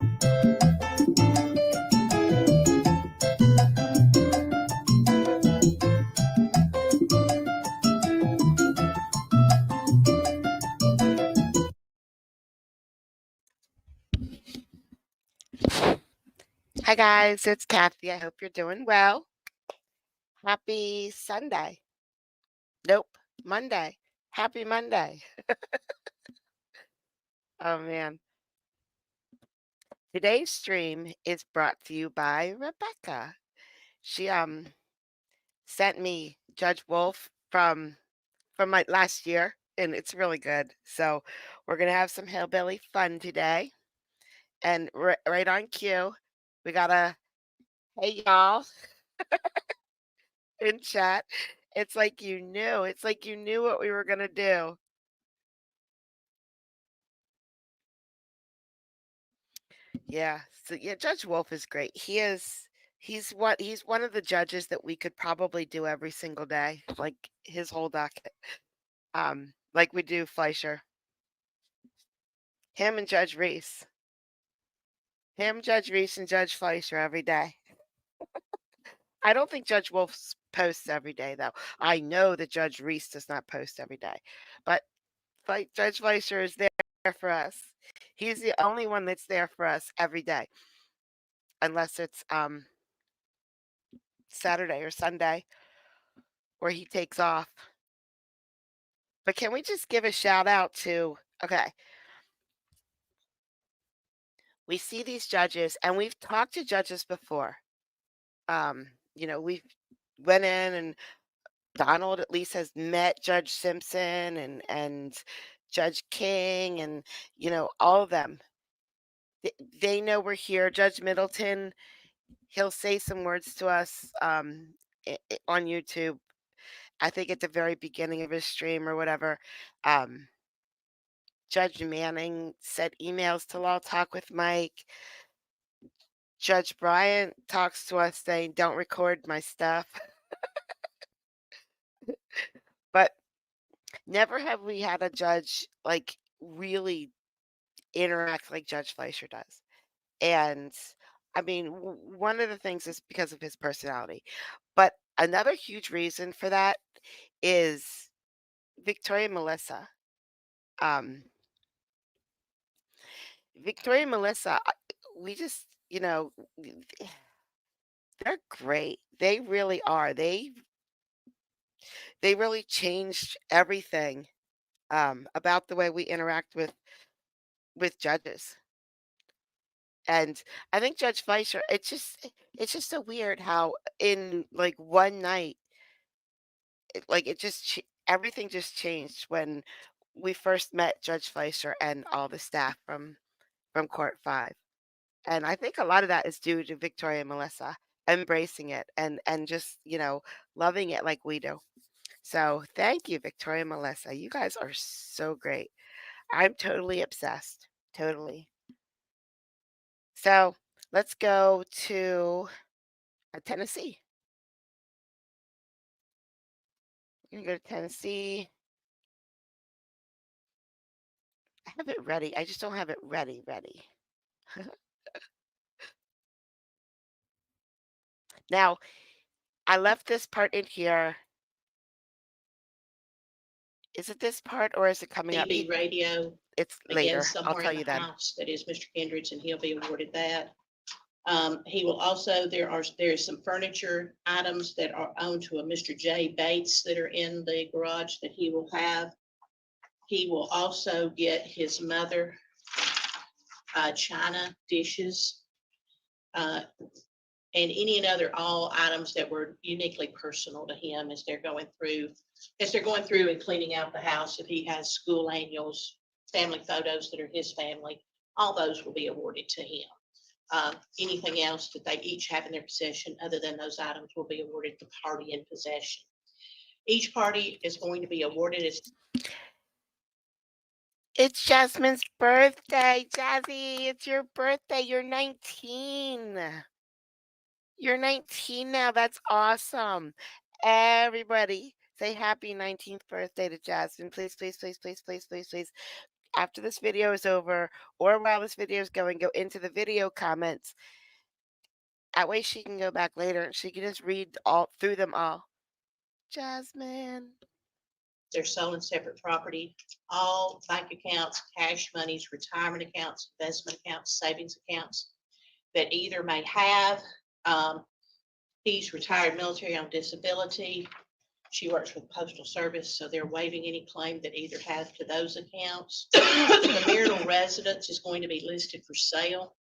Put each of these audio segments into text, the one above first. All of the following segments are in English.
Hi guys, it's Kathy. I hope you're doing well. Happy Sunday. Nope, Monday. Happy Monday. Oh man. Today's stream is brought to you by Rebecca. She sent me Judge Wolfe from my last year and it's really good. So, we're going to have some hillbilly fun today. And right on cue, we got a hey y'all in chat. It's like you knew. It's like you knew what we were going to do. Yeah. So yeah, Judge Wolfe is great. He's one of the judges that we could probably do every single day, like his whole docket. Like we do Fleischer. Him and Judge Reese. Him, Judge Reese, and Judge Fleischer every day. I don't think Judge Wolfe posts every day though. I know that Judge Reese does not post every day. But Judge Fleischer is there for us. He's the only one that's there for us every day. Unless it's Saturday or Sunday where he takes off. But can we just give a shout out to, okay, we see these judges and we've talked to judges before. We've went in and Donald at least has met Judge Simpson and Judge King and, all of them. They know we're here. Judge Middleton, he'll say some words to us on YouTube. I think at the very beginning of his stream or whatever. Judge Manning sent emails to Law Talk with Mike. Judge Bryant talks to us saying, don't record my stuff. But never have we had a judge like really interact like Judge Fleischer does. And I mean, one of the things is because of his personality. But another huge reason for that is Victoria and Melissa. Victoria and Melissa, we just, they're great. They really are. They really changed everything about the way we interact with judges. And I think Judge Fleischer, it's just so weird how in like one night, everything just changed when we first met Judge Fleischer and all the staff from Court 5. And I think a lot of that is due to Victoria and Melissa embracing it and just, loving it like we do. So thank you, Victoria and Melissa. You guys are so great. I'm totally obsessed. Totally. So let's go to Tennessee. We're going to go to Tennessee. I have it ready. I just don't have it ready. Now, I left this part in here. Is it this part or is it coming up? TV radio. It's later. I'll tell you then. House, that is Mr. Kendrick's, and he'll be awarded that. He will also, there's some furniture items that are owned to a Mr. J. Bates that are in the garage that he will have. He will also get his mother china dishes and any and other all items that were uniquely personal to him as they're going through and cleaning out the house. If he has school annuals, family photos that are his family, all those will be awarded to him. Anything else that they each have in their possession other than those items will be awarded to party in possession. Each party is going to be awarded as... It's Jasmine's birthday, Jazzy. It's your birthday. You're 19. You're 19 now. That's awesome. Everybody say happy 19th birthday to Jasmine. Please, please, please, please, please, please, please. after this video is over or while this video is going, go into the video comments. That way she can go back later and she can just read all through them all. Jasmine. They're sole and separate property. All bank accounts, cash monies, retirement accounts, investment accounts, savings accounts that either may have, he's retired military on disability. She works for the Postal Service, so they're waiving any claim that either has to those accounts. The marital residence is going to be listed for sale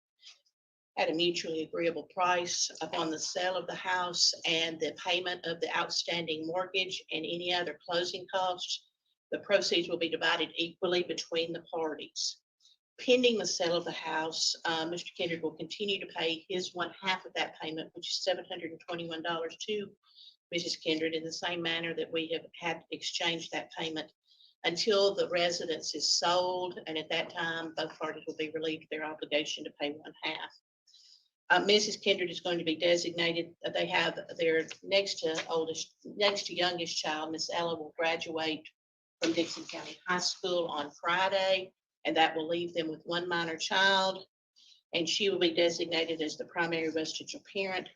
at a mutually agreeable price upon the sale of the house and the payment of the outstanding mortgage and any other closing costs. The proceeds will be divided equally between the parties. Pending the sale of the house, Mr. Kindred will continue to pay his 1/2 of that payment, which is $721 to Mrs. Kindred in the same manner that we have had exchanged that payment until the residence is sold. And at that time, both parties will be relieved of their obligation to pay 1/2. Mrs. Kindred is going to be designated. They have their next to youngest child, Miss Ella, will graduate from Dixon County High School on Friday, and that will leave them with one minor child, and she will be designated as the primary residential parent.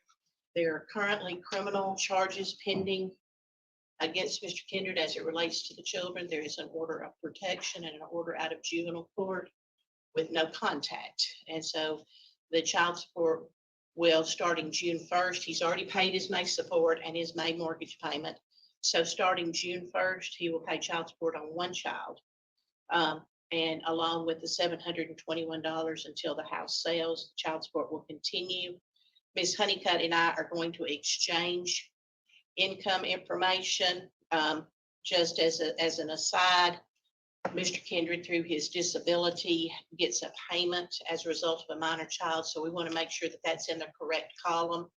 There are currently criminal charges pending against Mr. Kindred as it relates to the children. There is an order of protection and an order out of juvenile court with no contact. And so the child support will, starting June 1st, he's already paid his May support and his May mortgage payment. So starting June 1st, he will pay child support on one child. And along with the $721 until the house sells, child support will continue. Ms. Honeycutt and I are going to exchange income information. Just as an aside, Mr. Kindred, through his disability, gets a payment as a result of a minor child. So we want to make sure that that's in the correct column.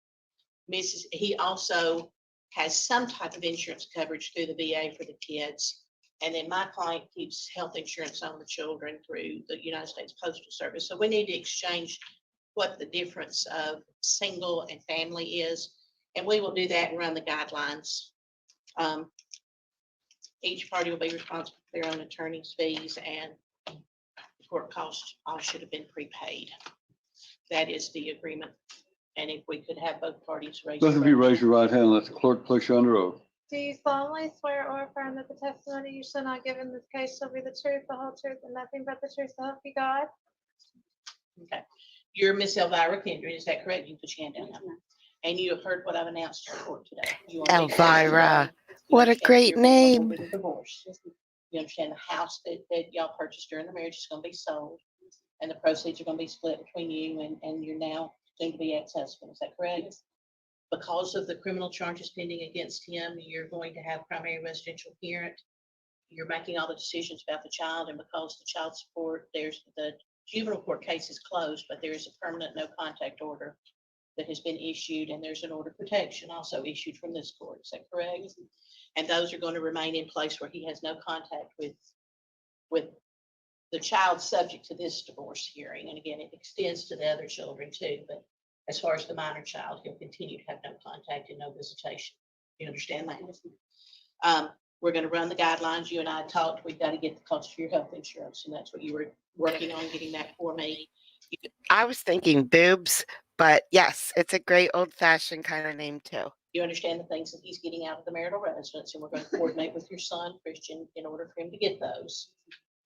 He also has some type of insurance coverage through the VA for the kids. And then my client keeps health insurance on the children through the United States Postal Service. So we need to exchange what the difference of single and family is. And we will do that and run the guidelines. Each party will be responsible for their own attorney's fees, and the court costs all should have been prepaid. That is the agreement. And if we could have both parties raise. Both of you raise your right hand and let the clerk place you under oath. Do you solemnly swear or affirm that the testimony you shall not give in this case shall be the truth, the whole truth, and nothing but the truth, so help you God? Okay. You're Miss Elvira Kindred, is that correct? You put your hand down now. And you have heard what I've announced to the court today. You Elvira. You What a understand great you're responsible name. for the divorce. You understand the house that y'all purchased during the marriage is going to be sold, and the proceeds are going to be split between you and your now soon to be ex-husband. Is that correct? Because of the criminal charges pending against him, you're going to have primary residential parent. You're making all the decisions about the child, and because the child support, there's the juvenile court case is closed, but there is a permanent no contact order that has been issued, and there's an order of protection also issued from this court. Is that correct? And those are going to remain in place where he has no contact with the child subject to this divorce hearing. And again, it extends to the other children too, but as far as the minor child, he'll continue to have no contact and no visitation. You understand that? We're going to run the guidelines. You and I talked, we've got to get the cost for your health insurance, and that's what you were working on, getting that for me. I was thinking boobs, but yes, it's a great old-fashioned kind of name too. You understand the things that he's getting out of the marital residence, and we're going to coordinate with your son, Christian, in order for him to get those.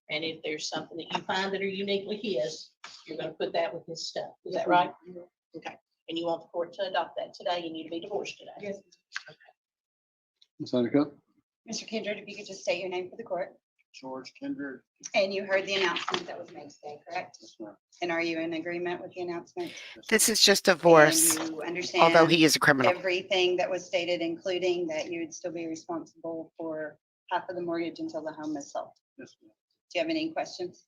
And if there's something that you find that are uniquely his, you're going to put that with his stuff. Is that right? Okay. And you want the court to adopt that today? You need to be divorced today. Yes. Okay. Ms. Honeycutt? Mr. Kindred, if you could just state your name for the court. George Kindred. And you heard the announcement that was made today, correct? Yes, ma'am. And are you in agreement with the announcement? This is just divorce, And you understand although he is a criminal. everything that was stated, including that you would still be responsible for half of the mortgage until the home is sold. Yes, ma'am. Do you have any questions?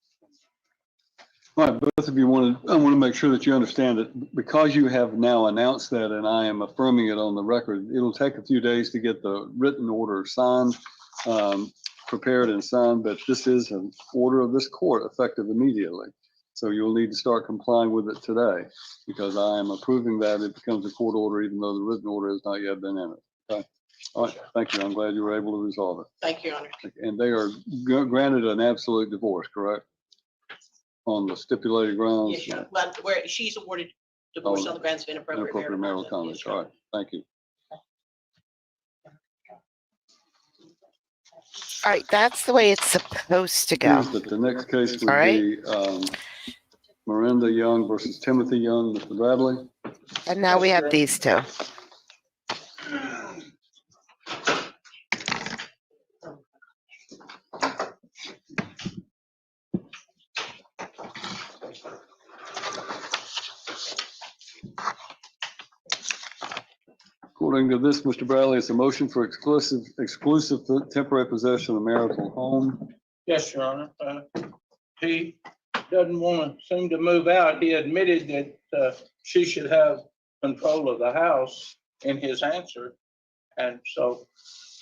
All right, both of you I want to make sure that you understand that because you have now announced that and I am affirming it on the record, it'll take a few days to get the written order signed, prepared and signed, but this is an order of this court effective immediately. So you'll need to start complying with it today because I am approving that it becomes a court order even though the written order has not yet been in it. Okay. All right, thank you. I'm glad you were able to resolve it. Thank you, Your Honor. And they are granted an absolute divorce, correct? On the stipulated grounds? Yes, Your Honor. Well, where she's awarded divorce on the grounds of inappropriate Inappropriate marital conduct. conduct. Yes, Your All Honor. right, thank you. All right, that's the way it's supposed to go. But the next case would All right. be Miranda Young versus Timothy Young. Mr. Bradley? And now we have these two. According to this, Mr. Bradley, it's a motion for exclusive temporary possession of marital home. Yes, Your Honor. He doesn't want to seem to move out. He admitted that she should have control of the house in his answer. And so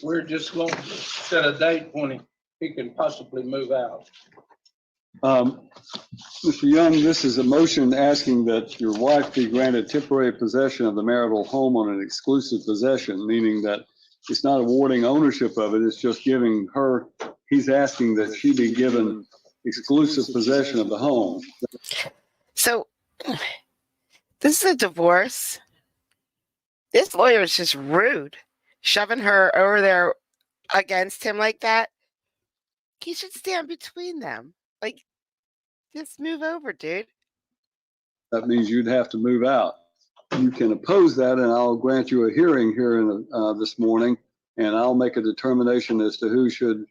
we're just going to set a date when he can possibly move out. Mr. Young, this is a motion asking that your wife be granted temporary possession of the marital home on an exclusive possession, meaning that it's not awarding ownership of it, it's just giving her, he's asking that she be given exclusive possession of the home. So this is a divorce. This lawyer is just rude, shoving her over there against him like that. He should stand between them. Like, just move over, dude. That means you'd have to move out. You can oppose that, and I'll grant you a hearing here this morning, and I'll make a determination as to who should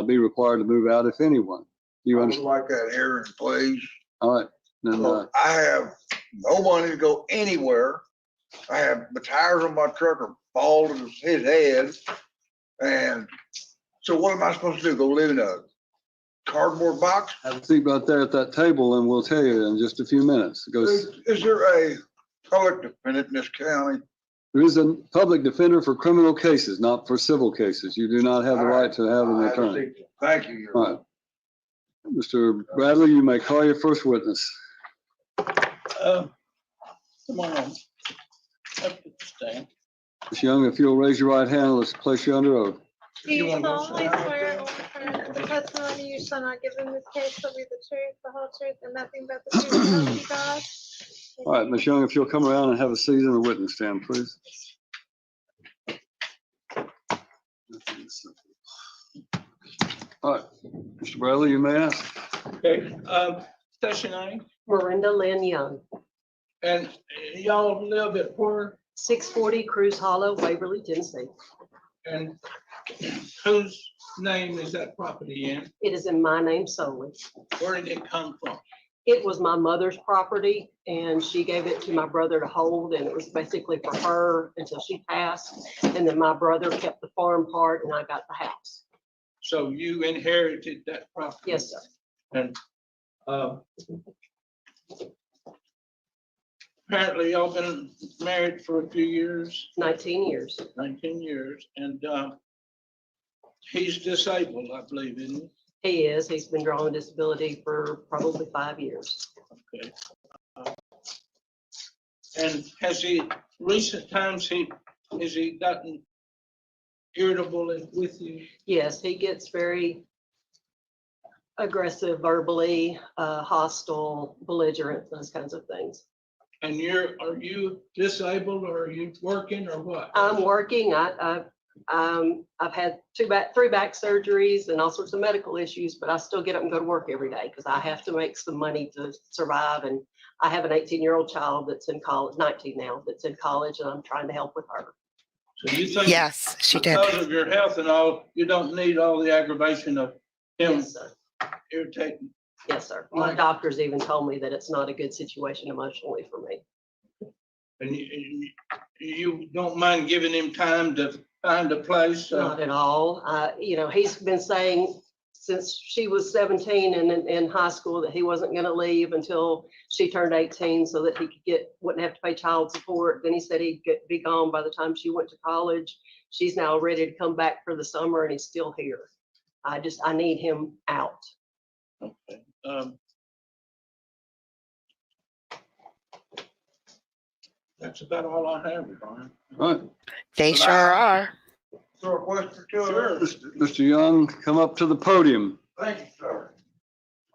be required to move out, if anyone. Do you I would understand? like that hearing, please. All right. Then, Look, I have no money to go anywhere. I have the tires on my truck are bald as his head. And so what am I supposed to do? Go live in a cardboard box? have a seat right there at that table, and we'll tell you in just a few minutes. It goes, Is there a public defendant in this county? there is a public defender for criminal cases, not for civil cases. You do not have the right to have an attorney. Thank you. Your All right. Mr. Bradley, you may call your first witness. Come on. Up to the stand. Ms. Young, if you'll raise your right hand, let's place you under oath. Do you wanna go solemnly sit swear or affirm that the testimony you shall not give in this case shall be the truth, the whole truth, and nothing but the truth, so help you God? All right, Ms. Young, if you'll come around and have a seat in the witness stand, please. All right, Mr. Bradley, you may ask. Okay, station name, Miranda Lynn Young, and y'all live at where 640 Cruise Hollow, Waverly, Tennessee. and whose name is that property in? It is in my name solely. Where did it come from? It was my mother's property and she gave it to my brother to hold, and it was basically for her until she passed. And then my brother kept the farm part and I got the house. So you inherited that property? Yes, sir. And apparently y'all been married for a few years, 19 years. 19 years, and he's disabled, I believe, isn't he? He is. He's been drawing disability for probably 5 years. Okay. And has he, recent times, has he gotten irritable with you? Yes, he gets very aggressive verbally, hostile, belligerent, those kinds of things. And are you disabled or are you working or what? I'm working. I've had three back surgeries and all sorts of medical issues, but I still get up and go to work every day because I have to make some money to survive. And I have an 18-year-old child that's in college, 19 now, that's in college, and I'm trying to help with her. So you think Yes, she did. because of your health and all, you don't need all the aggravation of him Yes, sir. irritating? Yes, sir. My doctors even told me that it's not a good situation emotionally for me. And you don't mind giving him time to find a place? Not at all. He's been saying since she was 17 and in high school that he wasn't going to leave until she turned 18 so that he wouldn't have to pay child support. Then he said he'd be gone by the time she went to college. She's now ready to come back for the summer and he's still here. I need him out. Okay. That's about all I have, Brian. All right, They sure are. Throw a question to Sure. her? Mr. Young, come up to the podium. Thank you, sir.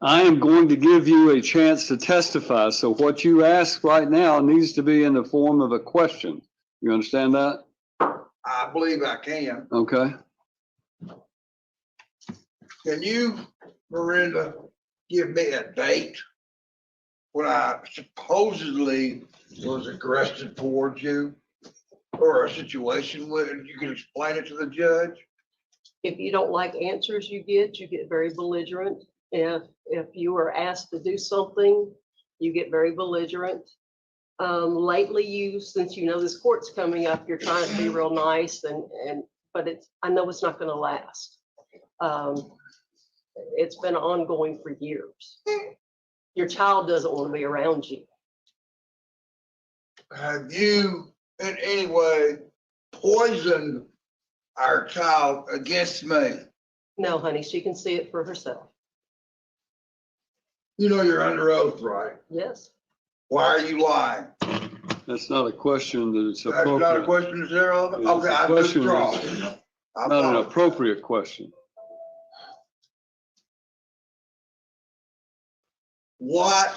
I am going to give you a chance to testify, so what you ask right now needs to be in the form of a question. You understand that? I believe I can. Okay. Can you, Miranda, give me a date when I supposedly was aggressive towards you? Or a situation where you can explain it to the judge? If you don't like answers you get very belligerent. If you are asked to do something, you get very belligerent. Lately, since you know this court's coming up, you're trying to be real nice but I know it's not gonna last. It's been ongoing for years. Your child doesn't want to be around you. Have you in any way poisoned our child against me? No, honey, she can see it for herself. You know you're under oath, right? Yes. Why are you lying? That's not a question that is That's not a appropriate. question, is there? It's Okay, a I question withdraw. that's I Not an apologize. appropriate question. What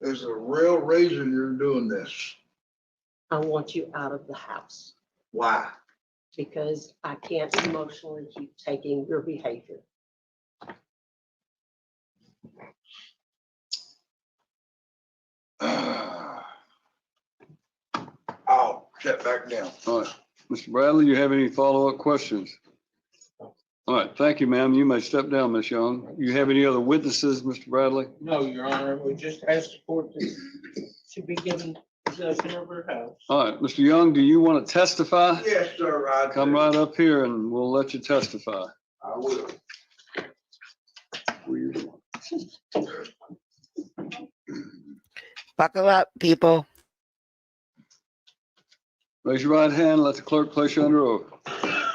is the real reason you're doing this? I want you out of the house Why? because I can't emotionally keep taking your behavior. I'll sit back down. All right. Mr. Bradley, you have any follow-up questions? All right, thank you, ma'am. You may step down, Ms. Young. You have any other witnesses, Mr. Bradley? No, Your Honor, we just asked the court to be given possession of her house. All right, Mr. Young, do you want to testify? Yes, sir, I Come do. right up here and we'll let you testify. I will. Buckle up, people. Raise your right hand, let the clerk place you under oath.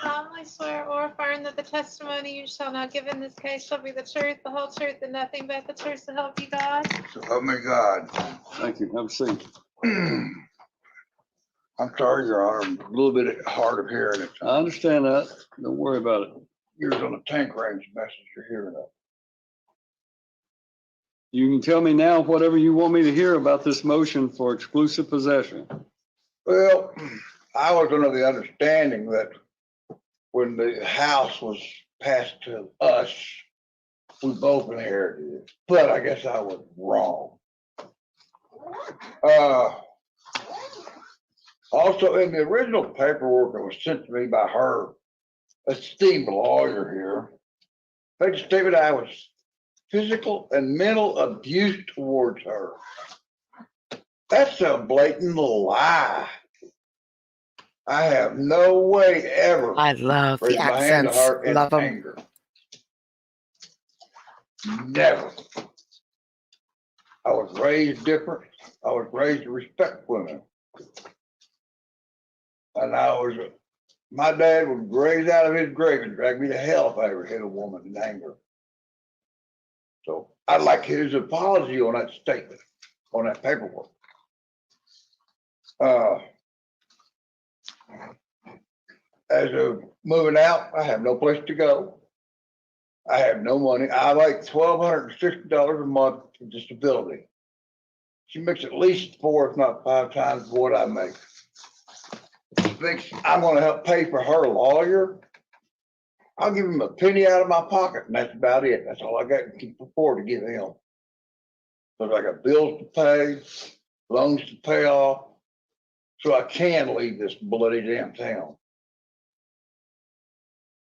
Solemnly swear or affirm that the testimony you shall now give in this case shall be the truth, the whole truth, and nothing but the truth, so help you God. So help me God. Thank you. Have a seat. I'm sorry, Your Honor, I'm a little bit hard of hearing it. I understand that. Don't worry about it. Yours on the tank range message you're hearing it. You can tell me now whatever you want me to hear about this motion for exclusive possession. Well, I was under the understanding that when the house was passed to us, we both inherited it, but I guess I was wrong. Also, in the original paperwork that was sent to me by her esteemed lawyer here, made a statement I was physical and mental abuse towards her. That's a blatant lie. I have no way ever I love the raised my hand to accents. her in Love them. anger. Never. I was raised different. I was raised to respect women. And my dad would raise out of his grave and drag me to hell if I ever hit a woman in anger. So I'd like his apology on that statement, on that paperwork. As of moving out, I have no place to go. I have no money. I make $1,260 a month for disability. She makes at least 4, if not 5 times what I make. She thinks I'm gonna help pay for her lawyer. I'll give him a penny out of my pocket and that's about it. That's all I got to afford to give him. Because I got bills to pay, loans to pay off, so I can leave this bloody damn town.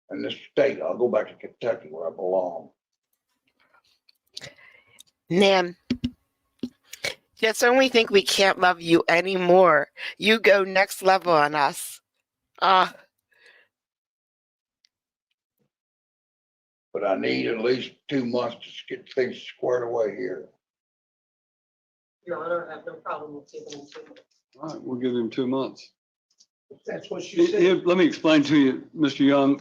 And this state, I'll go back to Kentucky where I belong. Nan, just when we think we can't love you anymore, you go next level on us. But I need at least 2 months to get things squared away here. Your Honor, I have no problem with giving him 2 months. All right, we'll give him 2 months. That's what she said. Let me explain to you, Mr. Young.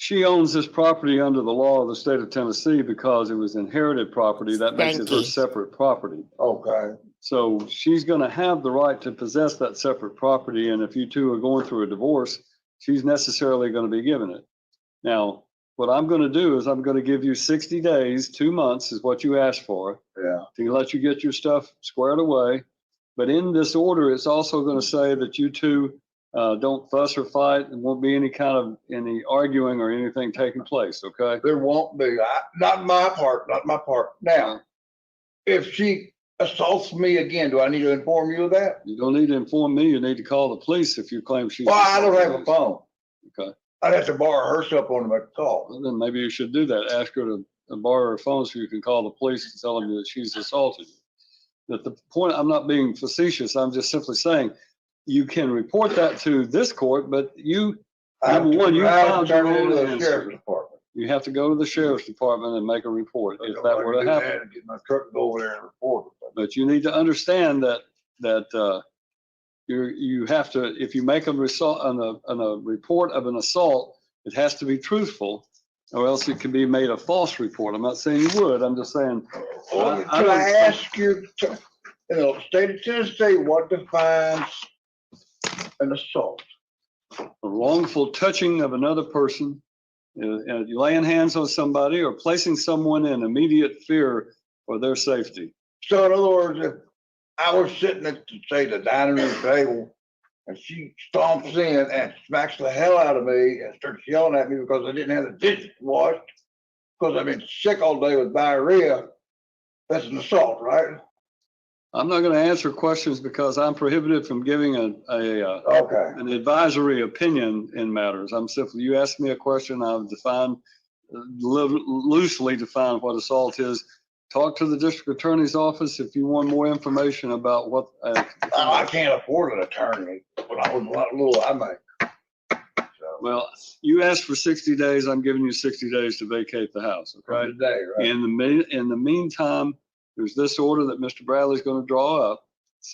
she owns this property under the law of the state of Tennessee because it was inherited property. That makes it her Spanky. separate property. Okay. So she's gonna have the right to possess that separate property, and if you two are going through a divorce, she's necessarily gonna be given it. Now, what I'm gonna do is I'm gonna give you 60 days, 2 months is what you asked for, Yeah. to let you get your stuff squared away. But in this order, it's also gonna say that you two don't fuss or fight, and won't be any arguing or anything taking place, okay? There won't be, not my part, not my part. Now, if she assaults me again, do I need to inform you of that? You don't need to inform me, you need to call the police if you claim she's. Well, I don't have a phone. Okay, I'd have to borrow her cell phone to make a call. well, then maybe you should do that. Ask her to borrow her phone so you can call the police and tell them that she's assaulted you. But the point, I'm not being facetious, I'm just simply saying, you can report that to this court, but you, number one, you I have to filed your turn it own into the answer. sheriff's department. You have to go to the sheriff's department and make a report if that were to happen. Get my truck to go over there and report it. But you need to understand that you have to, if you make a report of an assault, it has to be truthful, or else it can be made a false report. I'm not saying you would, I'm just saying. Well, I Can I don't- ask you, state of Tennessee, what defines an assault? A wrongful touching of another person, you laying hands on somebody or placing someone in immediate fear for their safety. So in other words, if I was sitting at, say, the dining room table, and she stomps in and smacks the hell out of me and starts yelling at me because I didn't have the dishes washed, because I've been sick all day with diarrhea, that's an assault, right? I'm not going to answer questions because I'm prohibited from giving Okay. an advisory opinion in matters. I'm simply, you ask me a question, I've defined, loosely defined what assault is. Talk to the district attorney's office if you want more information about what. I can't afford an attorney. When I was little, I make. So, Well, you asked for 60 days, I'm giving you 60 days to vacate the house, okay? today, right? In the meantime, there's this order that Mr. Bradley's going to draw up.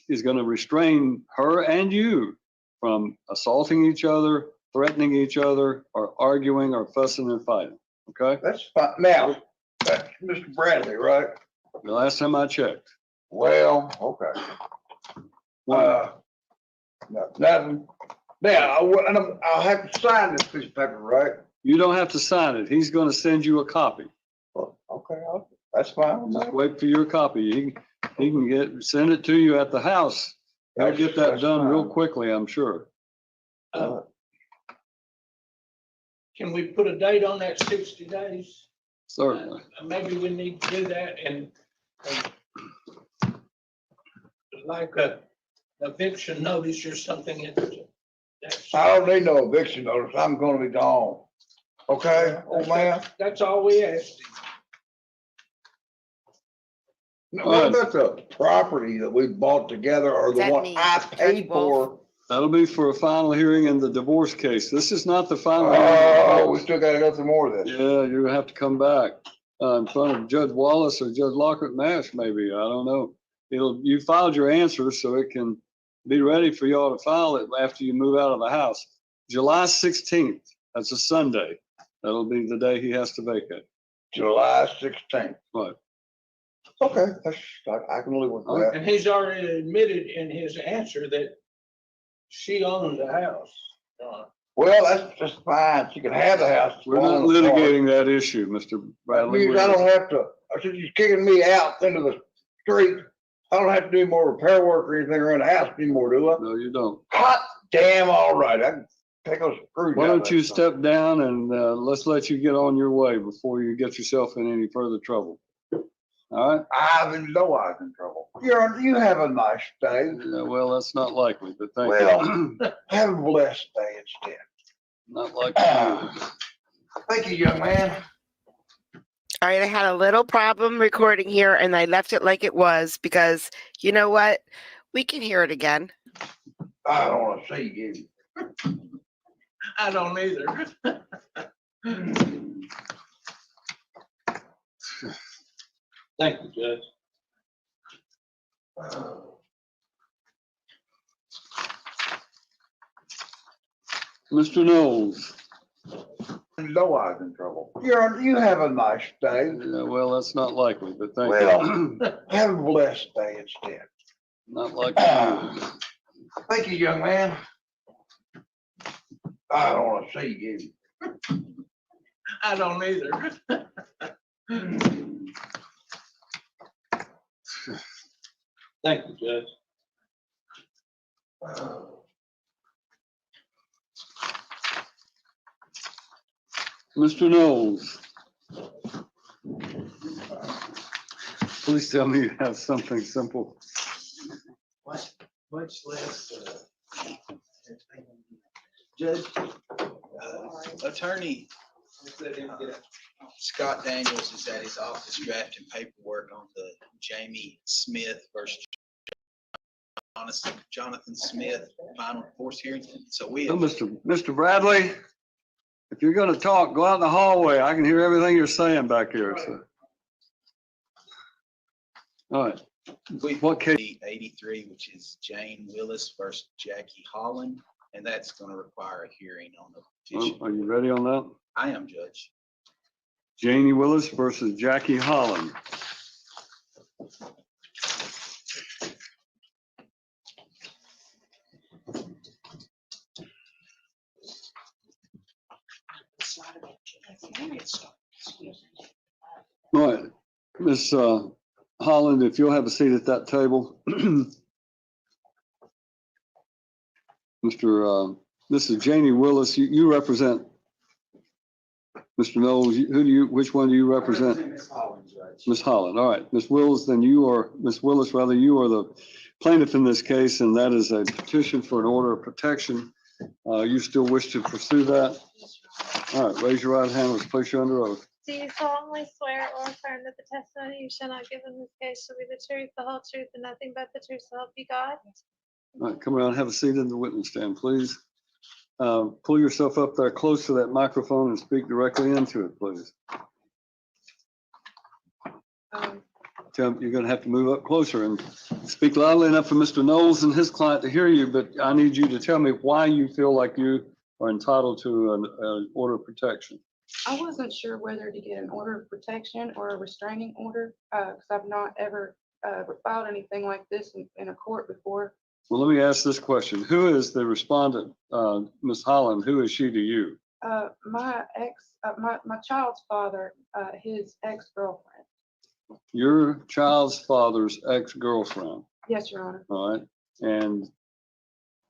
Is going to restrain her and you from assaulting each other, threatening each other, or arguing or fussing and fighting, okay? That's fine. Now, that's Mr. Bradley, right? The last time I checked. Well, okay. Nothing. Now, I'll have to sign this piece of paper, right? You don't have to sign it. He's going to send you a copy. Well, okay, that's fine. Just wait for your copy. He can send it to you at the house. He'll get that That's done real fine. quickly, I'm sure. Can we put a date on that 60 days? Certainly. Maybe we need to do that and like a eviction notice or something. I don't need no eviction notice. I'm gonna be gone. Okay, old man? That's all we ask. Now, what about the property that we bought together or the That one means I Judge paid Wolfe. for? That'll be for a final hearing in the divorce case. This is not the final. Oh, we still gotta go through more of this. Yeah, you're gonna have to come back in front of Judge Wallace or Judge Lockhart Nash, maybe. I don't know. You filed your answer, so it can be ready for y'all to file it after you move out of the house. July 16th, that's a Sunday. That'll be the day he has to vacate. July 16th. Right. Okay, I can live with that. And he's already admitted in his answer that she owned the house. Well, that's just fine. She can have the house. We're not litigating that issue, Mr. That Bradley. means I don't have to, since she's kicking me out into the street, I don't have to do more repair work or anything around the house anymore, do I? No, you don't. Hot damn, all right. I can take those screws out. Why of don't you that step down and let's let you get on your way before you get yourself in any further trouble. All right? I even know I was in trouble. You have a nice day. Yeah, well, that's not likely, but thank Well, you. have a blessed day instead. Not likely. Thank you, young man. All right, I had a little problem recording here and I left it like it was because you know what? We can hear it again. I don't want to see you. I don't either. Thank you, Judge. Mr. Knowles, know I was in trouble. You have a nice day. Yeah, well, that's not likely, but thank Well, you. have a blessed day instead. Not likely. to Thank you, young man. I don't want to see you. I don't either. Thank you, Judge. Mr. Knowles. Please tell me you have something simple. Much less, Judge, Attorney Scott Daniels is at his office drafting paperwork on the Jamie Smith versus Jonathan Smith final divorce hearing. So we. Oh, Mr. Bradley, if you're gonna talk, go out in the hallway. I can hear everything you're saying back here, so. All right. What case? 83, which is Jane Willis versus Jackie Holland, and that's going to require a hearing on the petition. Are you ready on that? I am, Judge. Janie Willis versus Jackie Holland. All right, Miss Holland, if you'll have a seat at that table. This is Janie Willis. You represent Mr. Knowles. Which one do you represent? Miss Holland, Judge. Miss Holland. All right, Miss Willis, then Miss Willis, rather, you are the plaintiff in this case, and that is a petition for an order of protection. You still wish to pursue that? All right, raise your right hand. Let's place you under oath. Do you solemnly swear or affirm that the testimony you shall not give in this case shall be the truth, the whole truth, and nothing but the truth, so help you God? All right, come around, have a seat in the witness stand, please. Pull yourself up there close to that microphone and speak directly into it, please. You're gonna have to move up closer and speak loudly enough for Mr. Knowles and his client to hear you, but I need you to tell me why you feel like you are entitled to an order of protection. I wasn't sure whether to get an order of protection or a restraining order, because I've not ever filed anything like this in a court before. Well, let me ask this question. Who is the respondent, Ms. Holland? Who is she to you? My child's father, his ex-girlfriend. Your child's father's ex-girlfriend. Yes, Your Honor. All right. And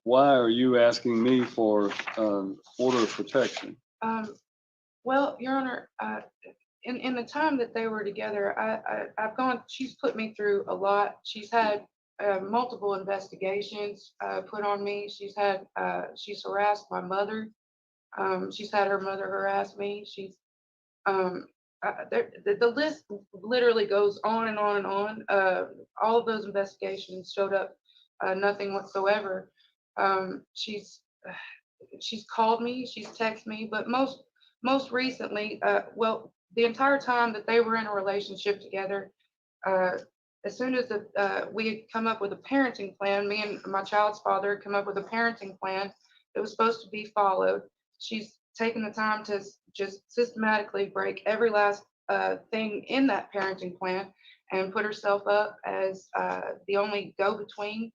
why are you asking me for order of protection? Well, Your Honor, in the time that they were together, she's put me through a lot. She's had multiple investigations put on me. She's harassed my mother. She's had her mother harass me. The list literally goes on and on and on. All of those investigations showed up nothing whatsoever. She's called me, she's texted me, but most recently, well, the entire time that they were in a relationship together, as soon as we had come up with a parenting plan, me and my child's father had come up with a parenting plan that was supposed to be followed. She's taken the time to just systematically break every last thing in that parenting plan and put herself up as the only go-between,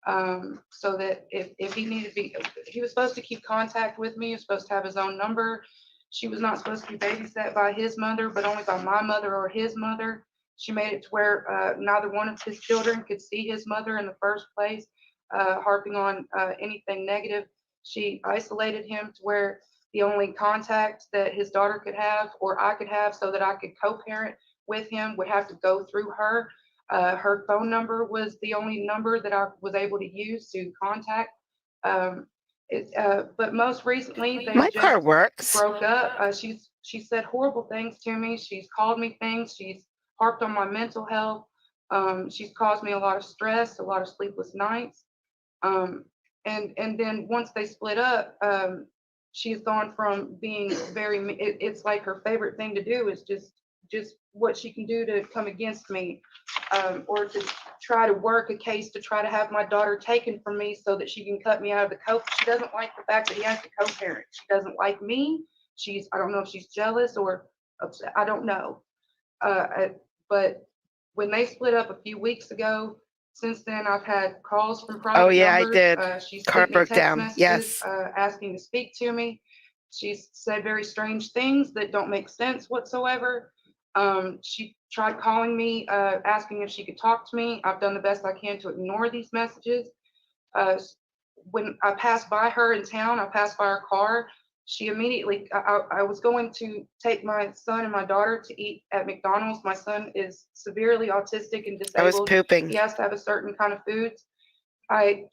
so that if he needed to be, he was supposed to keep contact with me, he was supposed to have his own number. She was not supposed to be babysat by his mother, but only by my mother or his mother. She made it to where neither one of his children could see his mother in the first place, harping on anything negative. She isolated him to where the only contact that his daughter could have or I could have so that I could co-parent with him would have to go through her. Her phone number was the only number that I was able to use to contact. But most recently, they My just car works. broke up. She said horrible things to me. She's called me things. She's harped on my mental health. She's caused me a lot of stress, a lot of sleepless nights. And then once they split up, she's gone from being it's like her favorite thing to do is just what she can do to come against me, or to try to work a case to try to have my daughter taken from me so that she can cut me out of the co. She doesn't like the fact that he has to co-parent. She doesn't like me. I don't know if she's jealous or upset. I don't know. But when they split up a few weeks ago, since then I've had calls from private Oh, yeah, I numbers. did. She's Car sent me broke text down. messages, Yes. asking to speak to me. She's said very strange things that don't make sense whatsoever. She tried calling me, asking if she could talk to me. I've done the best I can to ignore these messages. When I passed by her in town, I passed by her car. She immediately, I was going to take my son and my daughter to eat at McDonald's. My son is severely autistic and I was disabled. pooping. He has to have a certain kind of foods.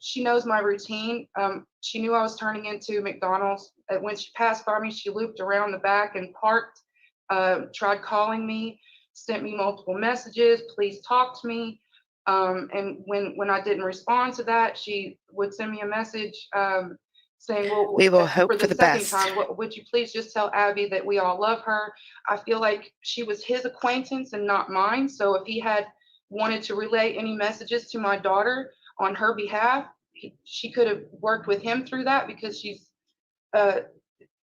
She knows my routine. She knew I was turning into McDonald's. When she passed by me, she looped around the back and parked, tried calling me, sent me multiple messages, please talk to me. And when I didn't respond to that, she would send me a message saying, well, We will hope for for the the second best. time, would you please just tell Abby that we all love her? I feel like she was his acquaintance and not mine. So if he had wanted to relay any messages to my daughter on her behalf, she could have worked with him through that, because she's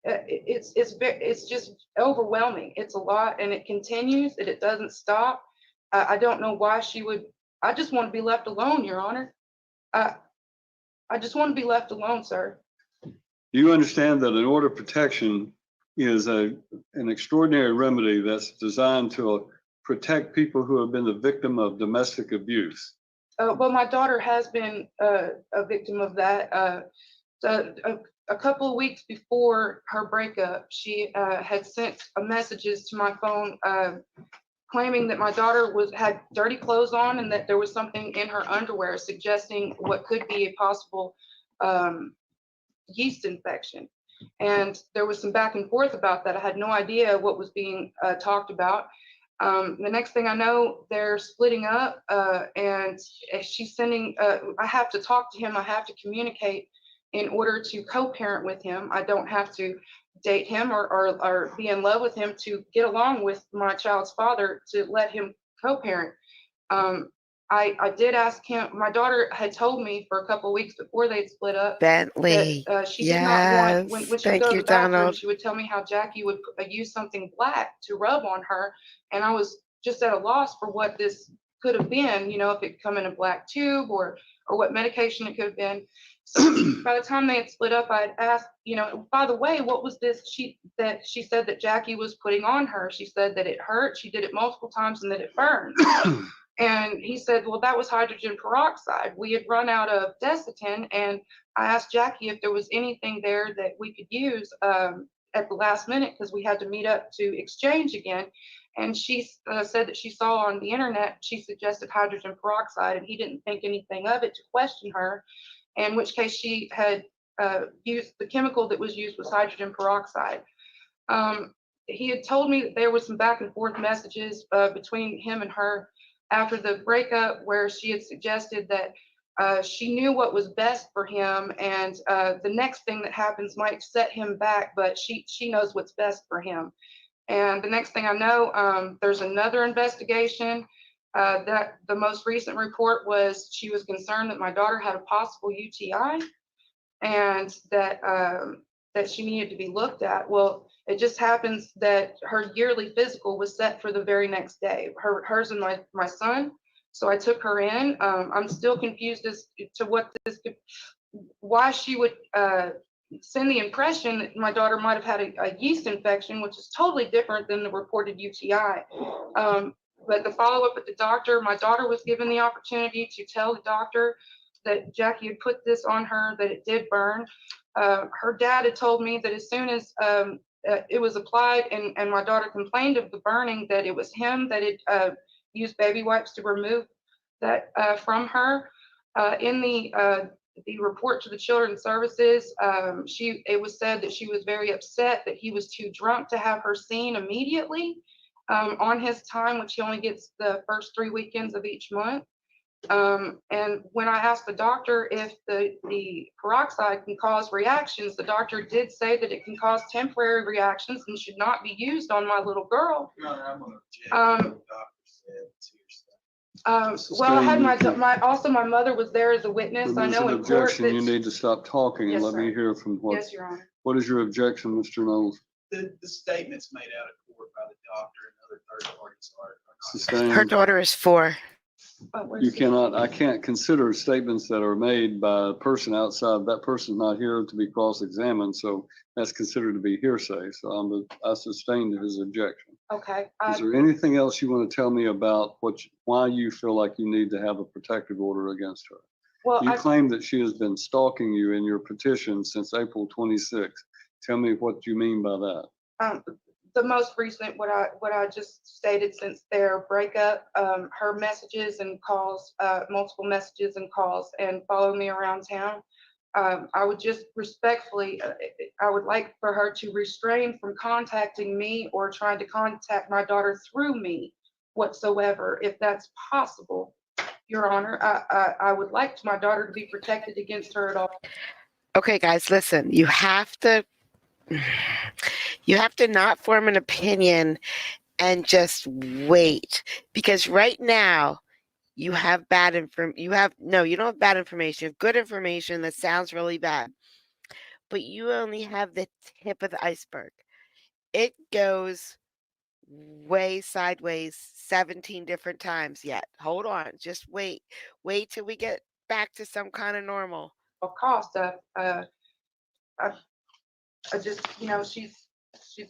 it's just overwhelming. It's a lot, and it continues, and it doesn't stop. I don't know why she would. I just want to be left alone, Your Honor. I just want to be left alone, sir. You understand that an order of protection is an extraordinary remedy that's designed to protect people who have been the victim of domestic abuse. Well, my daughter has been a victim of that. A couple of weeks before her breakup, she had sent messages to my phone claiming that my daughter had dirty clothes on and that there was something in her underwear suggesting what could be a possible yeast infection. And there was some back and forth about that. I had no idea what was being talked about. The next thing I know, they're splitting up, and she's sending, I have to talk to him. I have to communicate in order to co-parent with him. I don't have to date him or be in love with him to get along with my child's father to let him co-parent. I did ask him. My daughter had told me for a couple of weeks before they'd split up Bentley. that she did not want, Yes. when she would Thank go to you, the bathroom, Donald. she would tell me how Jackie would use something black to rub on her. And I was just at a loss for what this could have been, if it come in a black tube or what medication it could have been. So by the time they had split up, I had asked, by the way, what was this that she said that Jackie was putting on her? She said that it hurt. She did it multiple times and that it burned. And he said, well, that was hydrogen peroxide. We had run out of Desitin, and I asked Jackie if there was anything there that we could use at the last minute, because we had to meet up to exchange again. And she said that she saw on the internet, she suggested hydrogen peroxide, and he didn't think anything of it to question her, in which case she had used the chemical that was used was hydrogen peroxide. He had told me that there was some back and forth messages between him and her after the breakup, where she had suggested that she knew what was best for him, and the next thing that happens might set him back, but she knows what's best for him. And the next thing I know, there's another investigation. That the most recent report was she was concerned that my daughter had a possible UTI, and that she needed to be looked at. Well, it just happens that her yearly physical was set for the very next day, hers and my son. So I took her in. I'm still confused as to why she would send the impression that my daughter might have had a yeast infection, which is totally different than the reported UTI. But the follow-up with the doctor, my daughter was given the opportunity to tell the doctor that Jackie had put this on her, that it did burn. Her dad had told me that as soon as it was applied and my daughter complained of the burning, that it was him that had used baby wipes to remove that from her. In the report to the Children's Services, it was said that she was very upset that he was too drunk to have her seen immediately on his time, which he only gets the first 3 weekends of each month. And when I asked the doctor if the peroxide can cause reactions, the doctor did say that it can cause temporary reactions and should not be used on my little girl. Well, I had my mother was there as a witness. I know in court that You need to stop talking and Yes, let me sir. hear from what. Yes, Your Honor. What is your objection, Mr. Knowles? The statements made out of court by the doctor and other third parties are not. Sustained. Her daughter is 4. But we're You still- cannot, I can't consider statements that are made by a person outside, that person's not here to be cross-examined, so that's considered to be hearsay. So I sustained his objection. Okay, Is there anything else you want to tell me about why you feel like you need to have a protective order against her? well, You I, claim that she has been stalking you in your petition since April 26th. Tell me what you mean by that. the most recent, what I just stated since their breakup, her messages and calls, multiple messages and calls, and follow me around town. I would just respectfully, I would like for her to refrain from contacting me or trying to contact my daughter through me whatsoever, if that's possible. Your Honor, I would like my daughter to be protected against her at all. Okay, guys, listen. You have to not form an opinion and just wait, because right now you have bad you don't have bad information. You have good information that sounds really bad, but you only have the tip of the iceberg. It goes way sideways 17 different times yet. Hold on, just wait till we get back to some kind of normal. Cost. I just, she's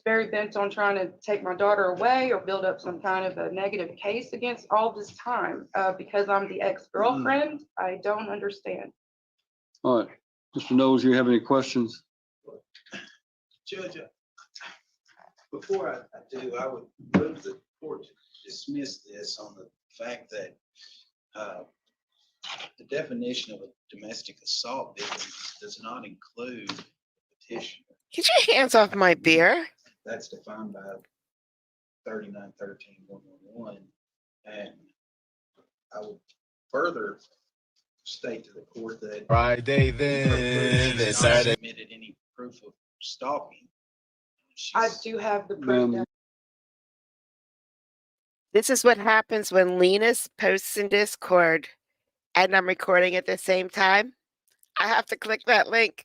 very bent on trying to take my daughter away or build up some kind of a negative case against all this time, because I'm the ex-girlfriend. I don't understand. All right, Mr. Knowles, you have any questions? Judge, before I do, I would move the court to dismiss this on the fact that the definition of a domestic assault victim does not include petitioner. Get your hands off my beer. That's defined by 3913-111. And I would further state to the court that Friday then, then Saturday. Submitted any proof of stalking. I She's- do have the proof. Ma'am, This is what happens when Linus posts in Discord and I'm recording at the same time. I have to click that link.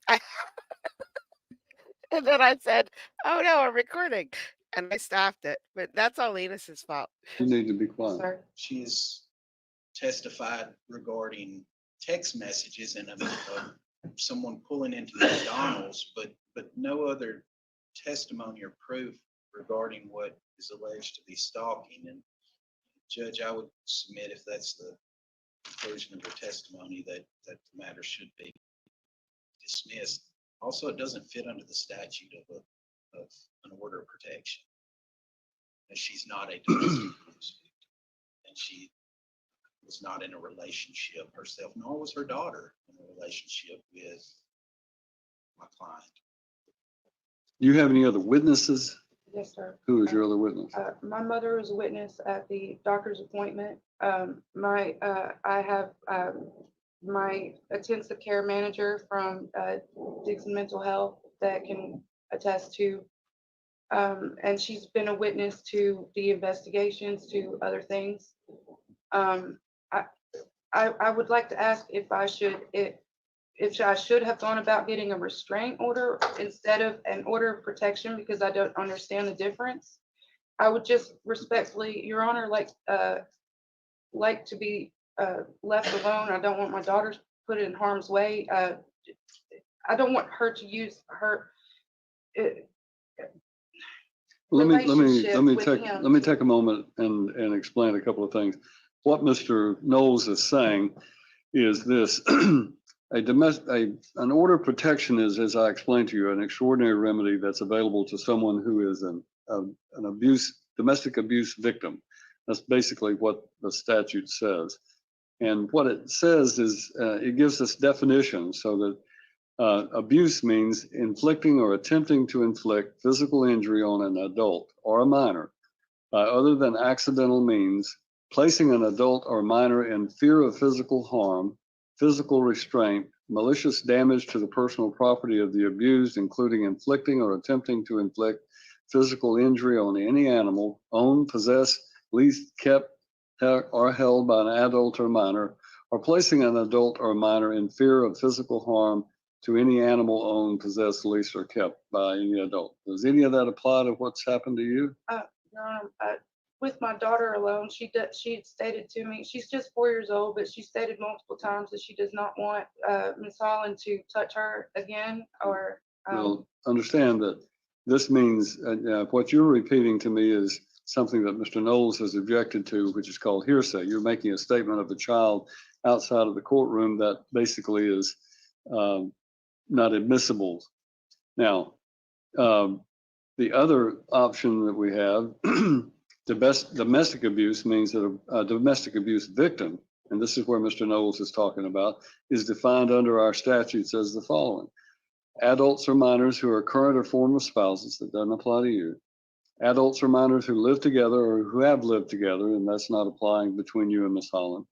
And then I said, oh no, I'm recording. And I stopped it. But that's all Linus's fault. you need to be quiet. Sir. She has testified regarding text messages and someone pulling into McDonald's, but no other testimony or proof regarding what is alleged to be stalking. And Judge, I would submit, if that's the conclusion of your testimony, that the matter should be dismissed. Also, it doesn't fit under the statute of an order of protection, and she's not a domestic abuse victim, and she was not in a relationship herself, nor was her daughter in a relationship with my client. Do you have any other witnesses? Yes, sir. Who is your other witness? My mother was a witness at the doctor's appointment. I have my intensive care manager from Dixon Mental Health that can attest to, and she's been a witness to the investigations, to other things. I would like to ask if I should have gone about getting a restraint order instead of an order of protection, because I don't understand the difference. I would just respectfully, Your Honor, like to be left alone. I don't want my daughter put in harm's way. I don't want her to use her Let relationship with him. me take a moment and explain a couple of things. What Mr. Knowles is saying is this: an order of protection is, as I explained to you, an extraordinary remedy that's available to someone who is an domestic abuse victim. That's basically what the statute says. And what it says is it gives us definitions, so that abuse means inflicting or attempting to inflict physical injury on an adult or a minor by other than accidental means, placing an adult or minor in fear of physical harm, physical restraint, malicious damage to the personal property of the abused, including inflicting or attempting to inflict physical injury on any animal owned, possessed, leased, kept, or held by an adult or minor, or placing an adult or minor in fear of physical harm, to any animal owned, possessed, leased, or kept by any adult. Does any of that apply to what's happened to you? Your Honor, with my daughter alone, she had stated to me, she's just 4 years old, but she stated multiple times that she does not want Miss Holland to touch her again or. Well, understand that this means what you're repeating to me is something that Mr. Knowles has objected to, which is called hearsay. You're making a statement of a child outside of the courtroom that basically is not admissible. Now, the other option that we have, domestic abuse means that a domestic abuse victim, and this is where Mr. Knowles is talking about, is defined under our statutes as the following. Adults or minors who are current or former spouses, that doesn't apply to you. Adults or minors who live together or who have lived together, and that's not applying between you and Miss Holland.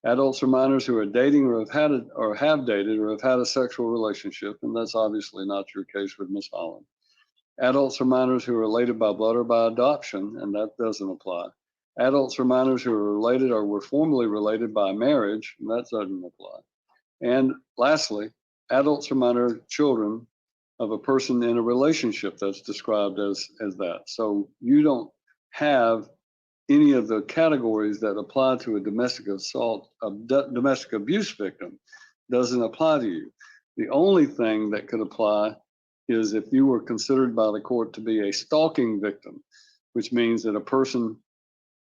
Adults or minors who are dating or have dated or have had a sexual relationship, and that's obviously not your case with Miss Holland. Adults or minors who are related by blood or by adoption, and that doesn't apply. Adults or minors who are related or were formerly related by marriage, and that doesn't apply. And lastly, adults or minor children of a person in a relationship that's described as that. So you don't have any of the categories that apply to a domestic assault, a domestic abuse victim doesn't apply to you. The only thing that could apply is if you were considered by the court to be a stalking victim, which means that a person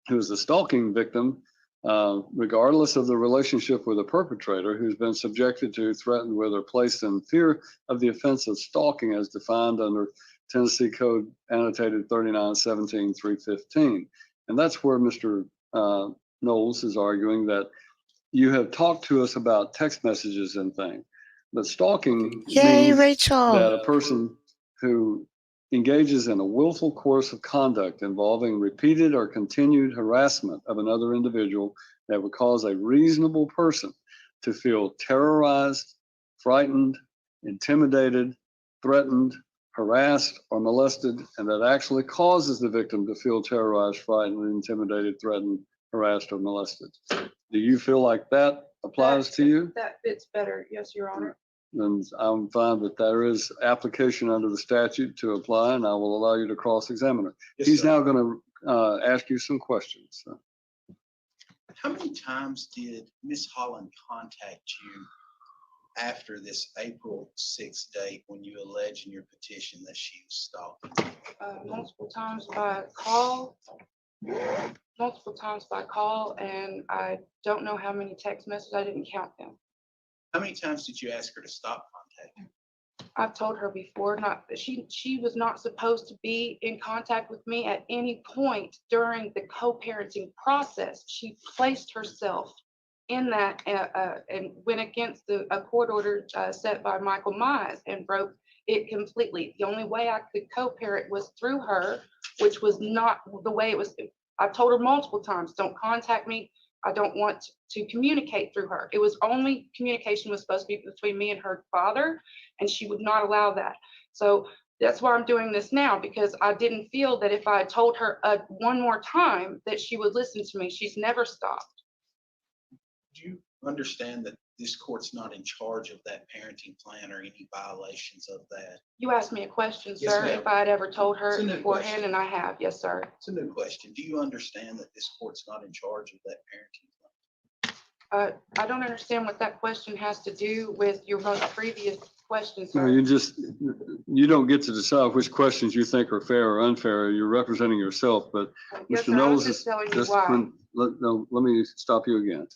who is a stalking victim, regardless of the relationship with a perpetrator who's been subjected to, threatened with, or placed in fear of the offense of stalking as defined under Tennessee Code annotated 3917-315. And that's where Mr. Knowles is arguing that you have talked to us about text messages and things, but stalking Yay, means Rachel. that a person who engages in a willful course of conduct involving repeated or continued harassment of another individual that would cause a reasonable person to feel terrorized, frightened, intimidated, threatened, harassed, or molested, and that actually causes the victim to feel terrorized, frightened, intimidated, threatened, harassed, or molested. Do you feel like that applies to you? That fits better, yes, Your Honor. Then I'm fine that there is application under the statute to apply, and I will allow you to cross-examine it. Yes, He's sir. now going to ask you some questions. So. How many times did Miss Holland contact you after this April 6th date when you allege in your petition that she was stalking? Multiple times by call, and I don't know how many text messages. I didn't count them. How many times did you ask her to stop contacting? I've told her before, she was not supposed to be in contact with me at any point during the co-parenting process. She placed herself in that and went against a court order set by Michael Mize and broke it completely. The only way I could co-parent was through her, which was not the way it was. I've told her multiple times, don't contact me. I don't want to communicate through her. It was only communication was supposed to be between me and her father, and she would not allow that. So that's why I'm doing this now, because I didn't feel that if I told her one more time that she would listen to me. She's never stopped. Do you understand that this court's not in charge of that parenting plan or any violations of that? You asked me a question, Yes, sir, ma'am. if I had ever told her It's a new beforehand, question. and I have. Yes, sir. It's a new question. Do you understand that this court's not in charge of that parenting plan? I don't understand what that question has to do with your most previous question, No, sir. you don't get to decide which questions you think are fair or unfair. You're representing yourself, but Yes, Mr. sir, I was Knowles just is telling you just why. let me stop you again.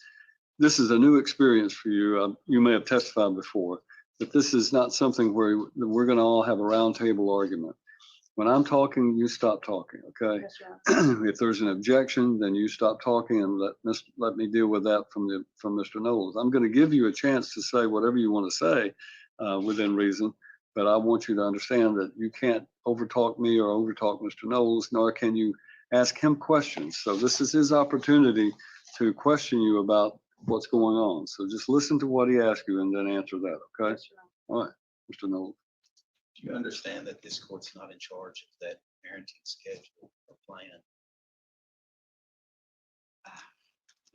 This is a new experience for you. You may have testified before, but this is not something where we're going to all have a roundtable argument. When I'm talking, you stop talking, okay? Yes, sir. If there's an objection, then you stop talking and let me deal with that from Mr. Knowles. I'm going to give you a chance to say whatever you want to say within reason, but I want you to understand that you can't overtalk me or overtalk Mr. Knowles, nor can you ask him questions. So this is his opportunity to question you about what's going on. So just listen to what he asks you and then answer that, okay? Yes, sir. All right, Mr. Knowles. Do you understand that this court's not in charge of that parenting schedule or plan?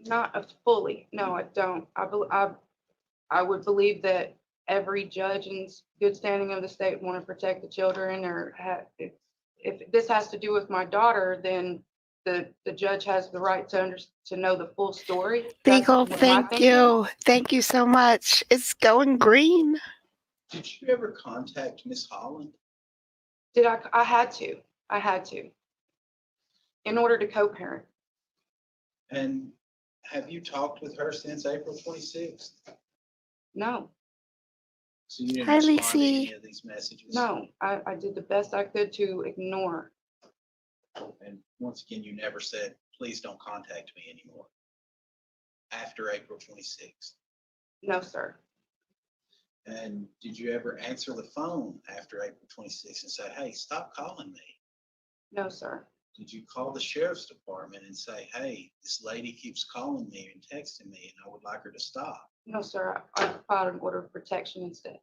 Not fully. No, I don't. I would believe that every judge in good standing of the state want to protect the children, or if this has to do with my daughter, then the judge has the right to know the full story. That's Beagle, what my thank thinking. you. Thank you so much. It's going green. Did you ever contact Miss Holland? Did I had to, in order to co-parent. And have you talked with her since April 26th? No, So you didn't Hi, respond to Lacey. any of these messages? no, I did the best I could to ignore. And once again, you never said, please don't contact me anymore after April 26th. No, sir. And did you ever answer the phone after April 26th and say, hey, stop calling me? No, sir. Did you call the sheriff's department and say, hey, this lady keeps calling me and texting me and I would like her to stop? No, sir. I filed an order of protection instead.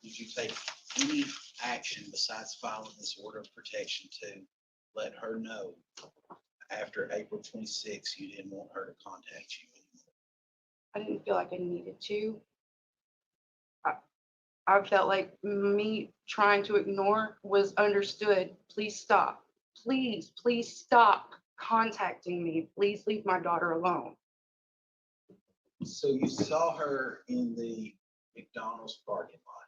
Did you take any action besides filing this order of protection to let her know after April 26th you didn't want her to contact you anymore? I didn't feel like I needed to. I felt like me trying to ignore was understood. Please stop. Please stop contacting me. Please leave my daughter alone. So you saw her in the McDonald's parking lot?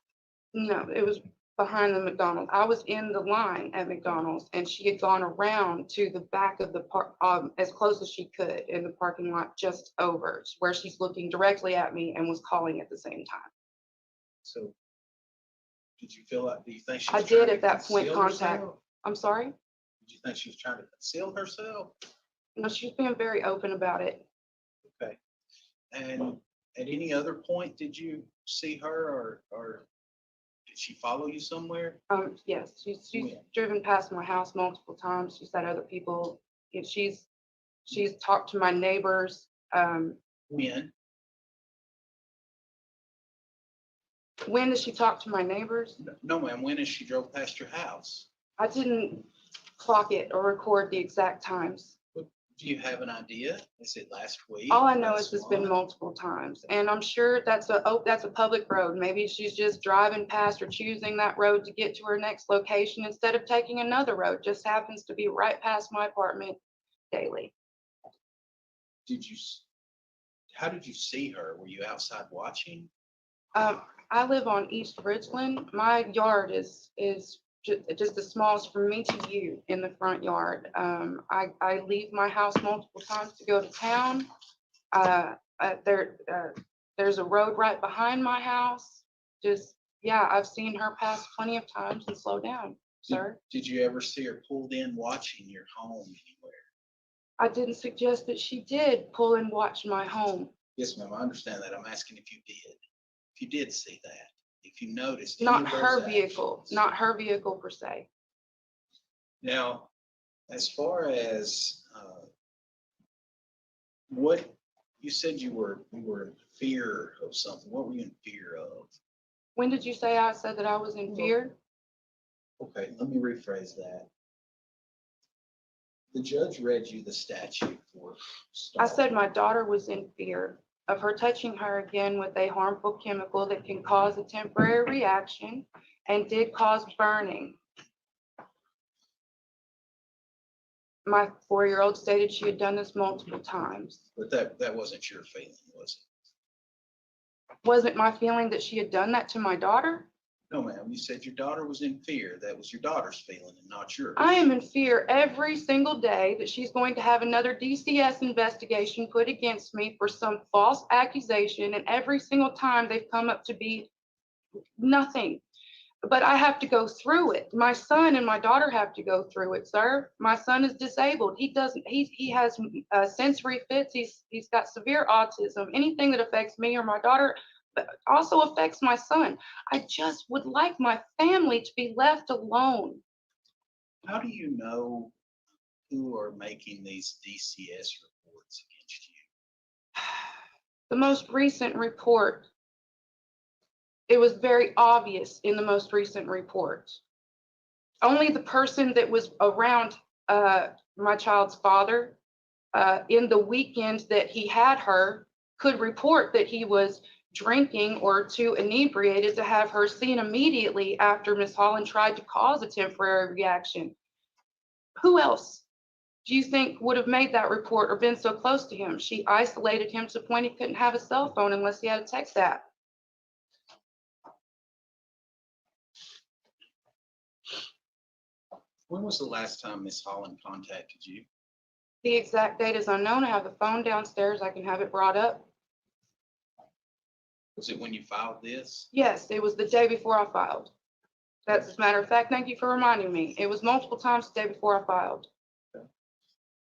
No, it was behind the McDonald's. I was in the line at McDonald's and she had gone around to the back of the park, as close as she could in the parking lot just over, where she's looking directly at me and was calling at the same time. So did you feel like, do you think she I was did trying to at that point conceal contact. herself? I'm sorry? Did you think she was trying to conceal herself? No, she's being very open about it. Okay. And at any other point, did you see her or did she follow you somewhere? Yes, she's When? driven past my house multiple times. She's had other people. She's talked to my neighbors. When? When did she talk to my neighbors? No, ma'am. When as she drove past your house? I didn't clock it or record the exact times. Do you have an idea? Is it last week? All I know is last it's been month? multiple times, and I'm sure that's a public road. Maybe she's just driving past or choosing that road to get to her next location instead of taking another road. Just happens to be right past my apartment daily. How did you see her? Were you outside watching? I live on East Ridgeland. My yard is just the smallest from me to you in the front yard. I leave my house multiple times to go to town. There's a road right behind my house. Yeah, I've seen her pass plenty of times and slow down, sir. Did you ever see her pulled in watching your home anywhere? I didn't suggest that she did pull and watch my home. Yes, ma'am. I understand that. I'm asking if you did. If you did see that, if you noticed. any Not of her those vehicle, actions. not her vehicle per se. Now, as far as what you said you were in fear of something. What were you in fear of? When did you say I said that I was in fear? Okay, let me rephrase that. The judge read you the statute for I said stalking. my daughter was in fear of her touching her again with a harmful chemical that can cause a temporary reaction and did cause burning. My 4-year-old stated she had done this multiple times. But that wasn't your feeling, was it? Wasn't my feeling that she had done that to my daughter? No, ma'am. You said your daughter was in fear. That was your daughter's feeling and not yours. I am in fear every single day that she's going to have another DCS investigation put against me for some false accusation, and every single time they've come up to be nothing. But I have to go through it. My son and my daughter have to go through it, sir. My son is disabled. He has sensory fits. He's got severe autism. Anything that affects me or my daughter also affects my son. I just would like my family to be left alone. How do you know who are making these DCS reports against you? The most recent report, it was very obvious in the most recent report. Only the person that was around my child's father in the weekend that he had her, could report that he was drinking or too inebriated to have her seen immediately after Miss Holland tried to cause a temporary reaction. Who else do you think would have made that report or been so close to him? She isolated him to the point he couldn't have a cell phone unless he had a text app. When was the last time Miss Holland contacted you? The exact date is unknown. I have the phone downstairs. I can have it brought up. Was it when you filed this? Yes, it was the day before I filed. That's as a matter of fact, thank you for reminding me. It was multiple times the day before I filed.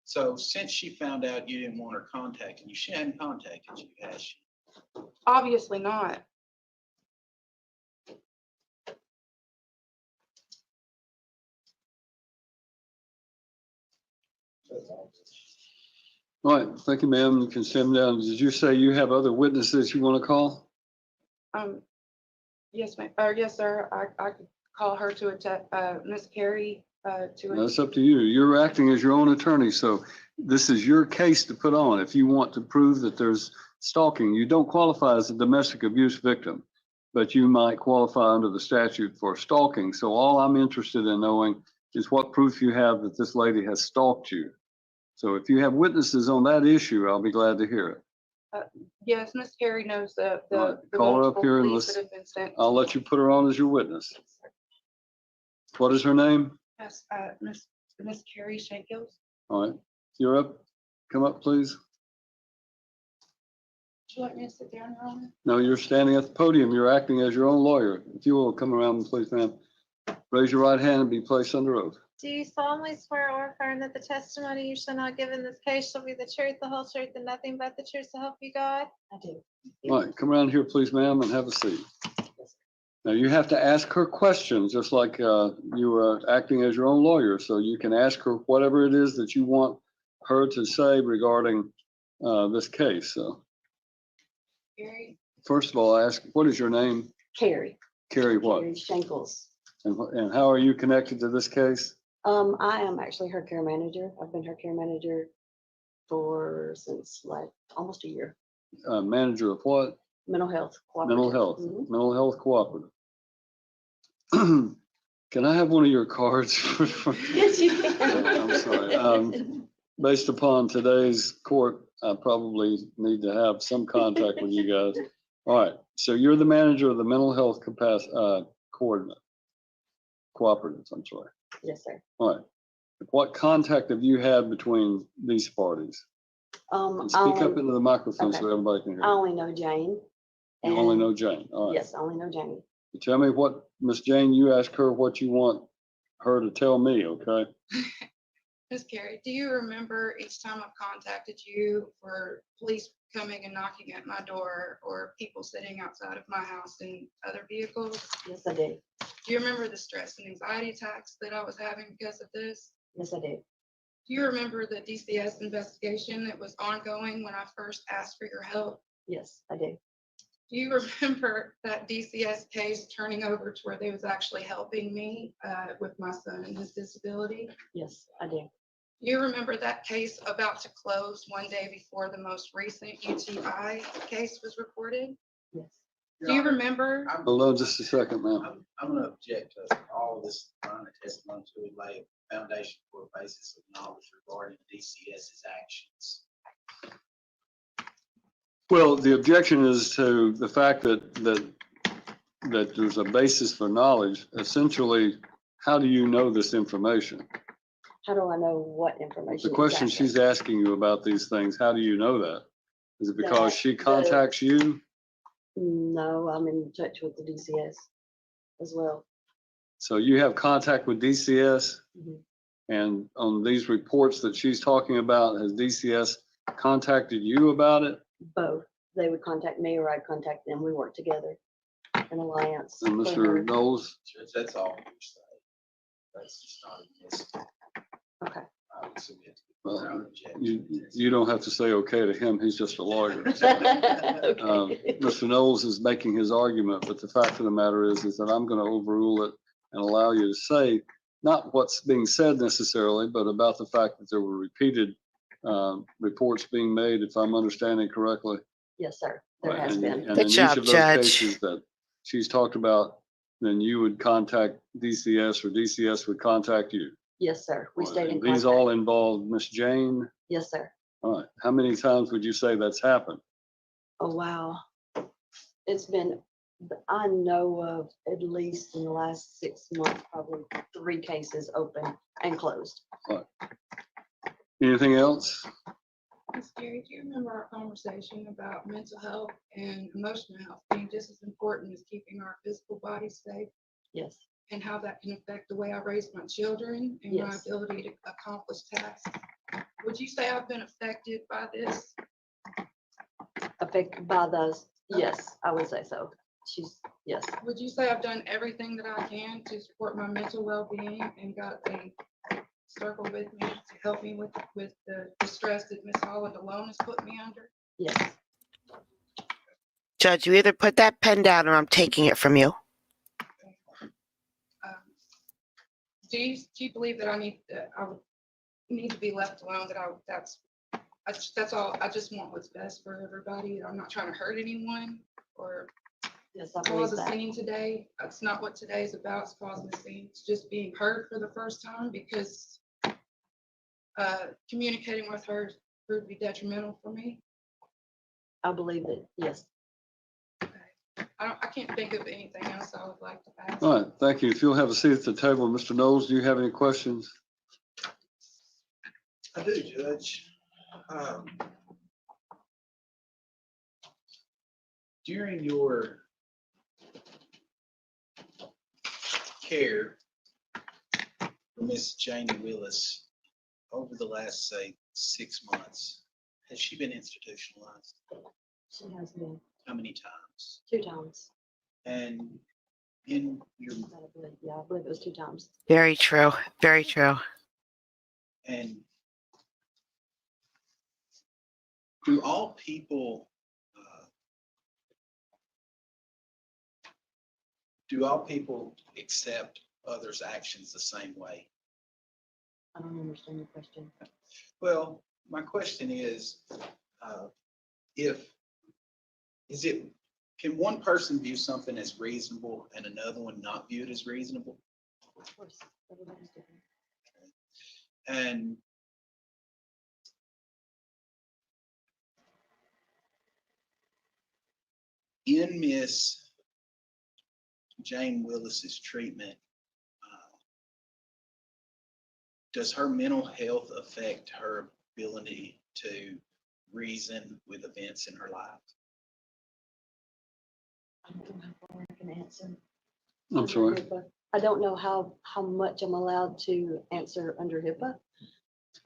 So since she found out you didn't want her contacting you, she hadn't contacted you, has she? Obviously not. All right, thank you, ma'am. You can stand down. Did you say you have other witnesses you want to call? Yes, ma'am. Yes, sir. I could call her to Miss Carey That's up to you. You're acting as your own attorney, so this is your case to put on. If you want to prove that there's stalking, you don't qualify as a domestic abuse victim, but you might qualify under the statute for stalking. So all I'm interested in knowing is what proof you have that this lady has stalked you. So if you have witnesses on that issue, I'll be glad to hear it. Yes, Miss Carey knows the All right, call her up multiple here and police let's, that have been sent. I'll let you put her on as your witness. What is her name? Yes, Miss Carey Shankles. All right, you're up. Come up, please. Would you like me to sit down, Your Honor? No, you're standing at the podium. You're acting as your own lawyer. If you will come around, please, ma'am. Raise your right hand and be placed under oath. Do you solemnly swear or affirm that the testimony you shall not give in this case shall be the truth, the whole truth, and nothing but the truth to help you God? I do. All right, come around here, please, ma'am, and have a seat. Now, you have to ask her questions, just like you are acting as your own lawyer. So you can ask her whatever it is that you want her to say regarding this case. So Carey. first of all, ask, what is your name? Carrie. Carrie what? Carrie Shankles. And how are you connected to this case? I am actually her care manager. I've been her care manager since like almost a year. Manager of what? Mental health. Mental cooperative. health. Mhm. Mental health cooperative. Can I have one of your cards? Yes, you can. I'm sorry. Based upon today's court, I probably need to have some contact with you guys. All right, so you're the manager of the mental health cooperative, I'm sorry. Yes, sir. All right. What contact have you had between these parties? And speak up into the microphone so everybody can hear I you. only know Jane. You only and- know Jane, all right. Yes, I only know Jane. Tell me what, Miss Jane, you ask her what you want her to tell me, okay? Miss Carey, do you remember each time I've contacted you for police coming and knocking at my door or people sitting outside of my house in other vehicles? Yes, I do. Do you remember the stress and anxiety attacks that I was having because of this? Yes, I do. Do you remember the DCS investigation that was ongoing when I first asked for your help? Yes, I do. Do you remember that DCS case turning over to where they was actually helping me with my son and his disability? Yes, I do. Do you remember that case about to close one day before the most recent UTI case was reported? Yes. Do you remember? Hold on just a second, ma'am. I'm gonna object to all of this line of testimony to lay a foundation for a basis of knowledge regarding DCS's actions. Well, the objection is to the fact that there's a basis for knowledge. Essentially, how do you know this information? How do I know what information? The question exactly? she's asking you about these things, how do you know that? Is it because she The- contacts you? No, I'm in touch with the DCS as well. So you have contact with DCS? Mhm. And on these reports that she's talking about, has DCS contacted you about it? Both. They would contact me or I'd contact them. We work together. An alliance. And for her. Mr. Knowles? Judge, that's all you're saying. That's just not a yes. Okay. I would submit to the Well, Crown objection. You don't have to say okay to him. He's just a lawyer. Okay. Mr. Knowles is making his argument, but the fact of the matter is that I'm going to overrule it and allow you to say not what's being said necessarily, but about the fact that there were repeated reports being made, if I'm understanding correctly. Yes, sir. There Right, has been. And Good in each job, of those Judge. cases that she's talked about, then you would contact DCS or DCS would contact you. Yes, sir. We stayed in And contact. these all involve Miss Jane. Yes, sir. All right. How many times would you say that's happened? Oh, wow. It's been, I know of at least in the last 6 months, probably 3 cases open and closed. Anything else? Ms. Gary, do you remember our conversation about mental health and emotional health being just as important as keeping our physical body safe, Yes. and how that can affect the way I raise my children and my Yes. ability to accomplish tasks? Would you say I've been affected by this? Affected by those, yes, I would say so. Yes. Would you say I've done everything that I can to support my mental well-being and got a circle with me to help me with the stress that Miss Holland alone has put me under? Yes. Judge, you either put that pen down or I'm taking it from you. Do you believe that I would need to be left alone, that's all, I just want what's best for everybody. I'm not trying to hurt anyone or Yes, I believe cause a that. scene today. That's not what today's about, it's causing a scene. It's just being heard for the first time because communicating with her proved to be detrimental for me. I believe that, yes. I can't think of anything else I would like to ask. All right. Thank you. If you'll have a seat at the table, Mr. Knowles, do you have any questions? I do, Judge. During your care for Miss Janie Willis over the last, say, 6 months, has she been institutionalized? She has been How many times? 2 times. And in your, Yeah, I believe it was 2 times. Very true. Very true. and do all people, accept others' actions the same way? I don't understand your question. Well, my question is, can one person view something as reasonable and another one not view it as reasonable? Of course, everybody's different. And in Miss Jane Willis's treatment, does her mental health affect her ability to reason with events in her life? I don't know how far I can answer. I'm sorry. HIPAA. I don't know how much I'm allowed to answer under HIPAA.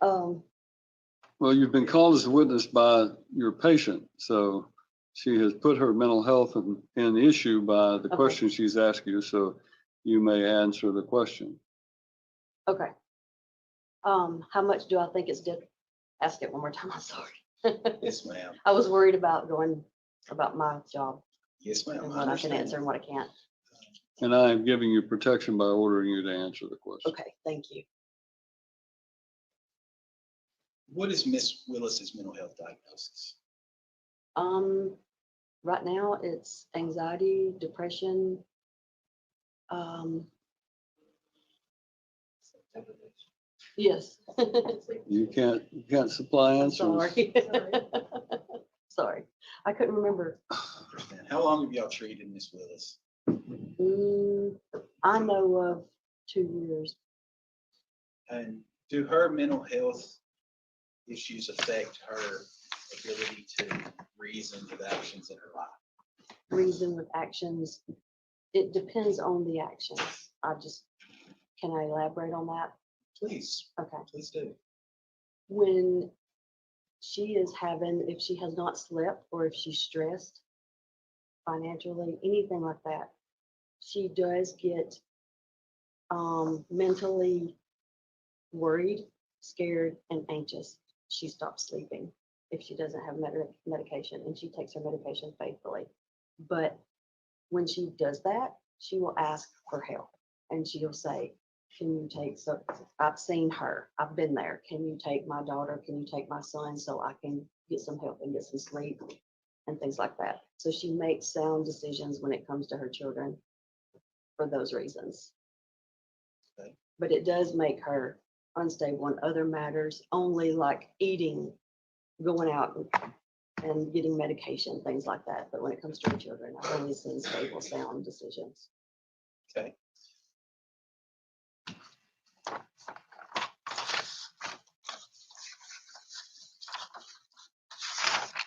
Well, you've been called as a witness by your patient, so she has put her mental health in issue by the Okay. question she's asked you, so you may answer the question. Okay. How much do I think it's different? Ask it one more time, I'm sorry. Yes, ma'am. I was worried about about my job Yes, ma'am. and what I can answer and what I can't. And I am giving you protection by ordering you to answer the question. Okay, thank you. What is Miss Willis's mental health diagnosis? Right now it's anxiety, depression. Yes. You can't supply I'm answers. sorry. Sorry, I couldn't remember. How long have y'all treated Miss Willis? I know of 2 years. And do her mental health issues affect her ability to reason with actions in her life? Reason with actions, it depends on the actions. Can I elaborate on that? Please, Okay. please do. When she is if she has not slept or if she's stressed financially, anything like that, she does get mentally worried, scared, and anxious. She stops sleeping if she doesn't have medication, and she takes her medication faithfully. But when she does that, she will ask for help, and she'll say, can you take, so I've seen her, I've been there. Can you take my daughter? Can you take my son so I can get some help and get some sleep and things like that? So she makes sound decisions when it comes to her children for those reasons. Okay. But it does make her unstable on other matters, only like eating, going out and getting medication, things like that. But when it comes to her children, I've only seen stable, sound decisions. Okay.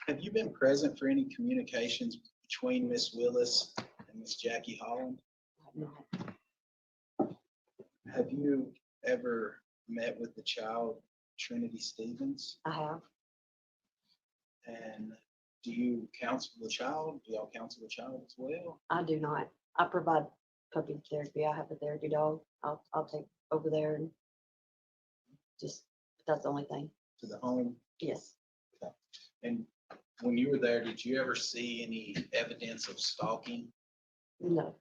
Have you been present for any communications between Miss Willis and Miss Jackie Holland? Have you ever met with the child Trinity Stevens? I have. And do you counsel the child? Do y'all counsel the child as well? I do not. I provide puppy therapy. I have a therapy dog. I'll take over there and just, that's the only thing. To the home? Yes. And when you were there, did you ever see any evidence of stalking? No.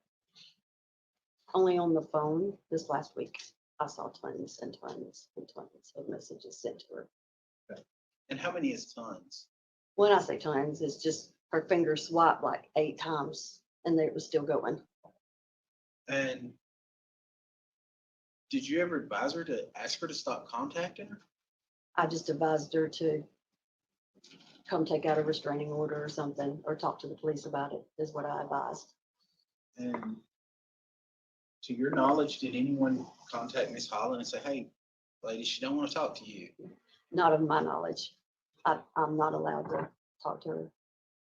Only on the phone this last week. I saw tons and tons and tons of messages sent to her. And how many is tons? When I say tons, it's just her finger swiped like 8 times and it was still going. And did you ever advise her to ask her to stop contacting her? I just advised her to come take out a restraining order or something, or talk to the police about it, is what I advised. And to your knowledge, did anyone contact Miss Holland and say, hey, lady, she don't want to talk to you? Not of my knowledge. I'm not allowed to talk to her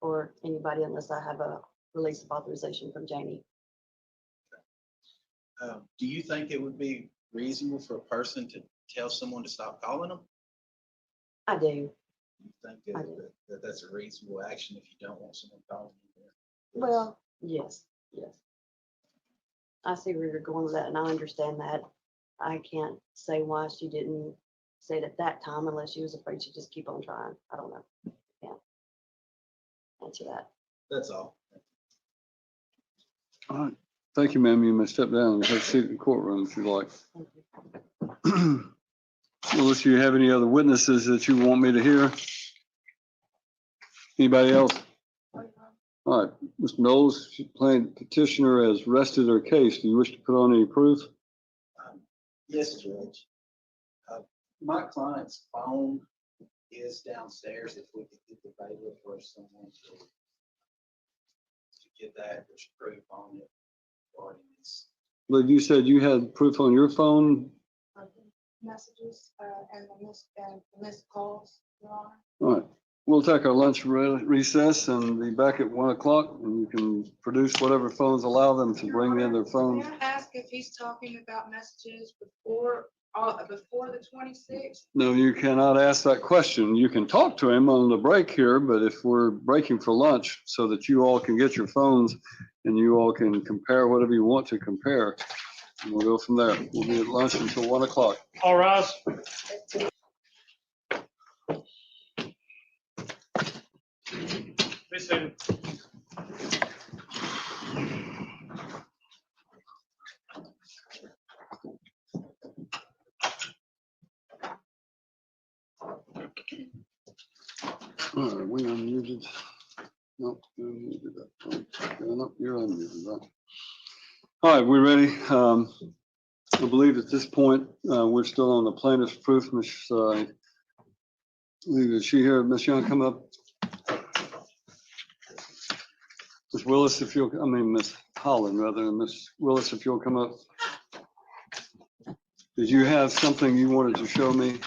or anybody unless I have a release of authorization from Janie. Do you think it would be reasonable for a person to tell someone to stop calling them? I do. You think that that's a reasonable action if you don't want someone calling you? Well, yes, yes. I see where you're going with that, and I understand that. I can't say why she didn't say it at that time unless she was afraid she'd just keep on trying. I don't know. Can't answer that. That's all. All right. Thank you, ma'am. You may step down and have a seat in the courtroom if you like. Thank you. Unless you have any other witnesses that you want me to hear? Anybody else? All right, Mr. Knowles, plaintiff petitioner has rested her case. Do you wish to put on any proof? Yes, Judge. My client's phone is downstairs. If we could get the bailiff or someone to get that, there's proof on it regarding this. But you said you had proof on your phone? Messages and the missed calls, Your Honor. All right, we'll take our lunch recess and be back at 1 o'clock, and you can produce whatever phones allow them to bring in their phones. May I ask if he's talking about messages before the 26th? No, you cannot ask that question. You can talk to him on the break here, but if we're breaking for lunch so that you all can get your phones and you all can compare whatever you want to compare, and we'll go from there. We'll be at lunch until 1 o'clock. All rise. Be seated. All right, we unmuted. Nope, you're unmuted. Nope, you're unmuted, right? All right, we're ready. I believe at this point, we're still on the plaintiff's proof. Ms. Is she here? Ms. Young, come up. Ms. Willis, if you'll, Ms. Holland, rather than Ms. Willis, if you'll come up. Did you have something you wanted to show me?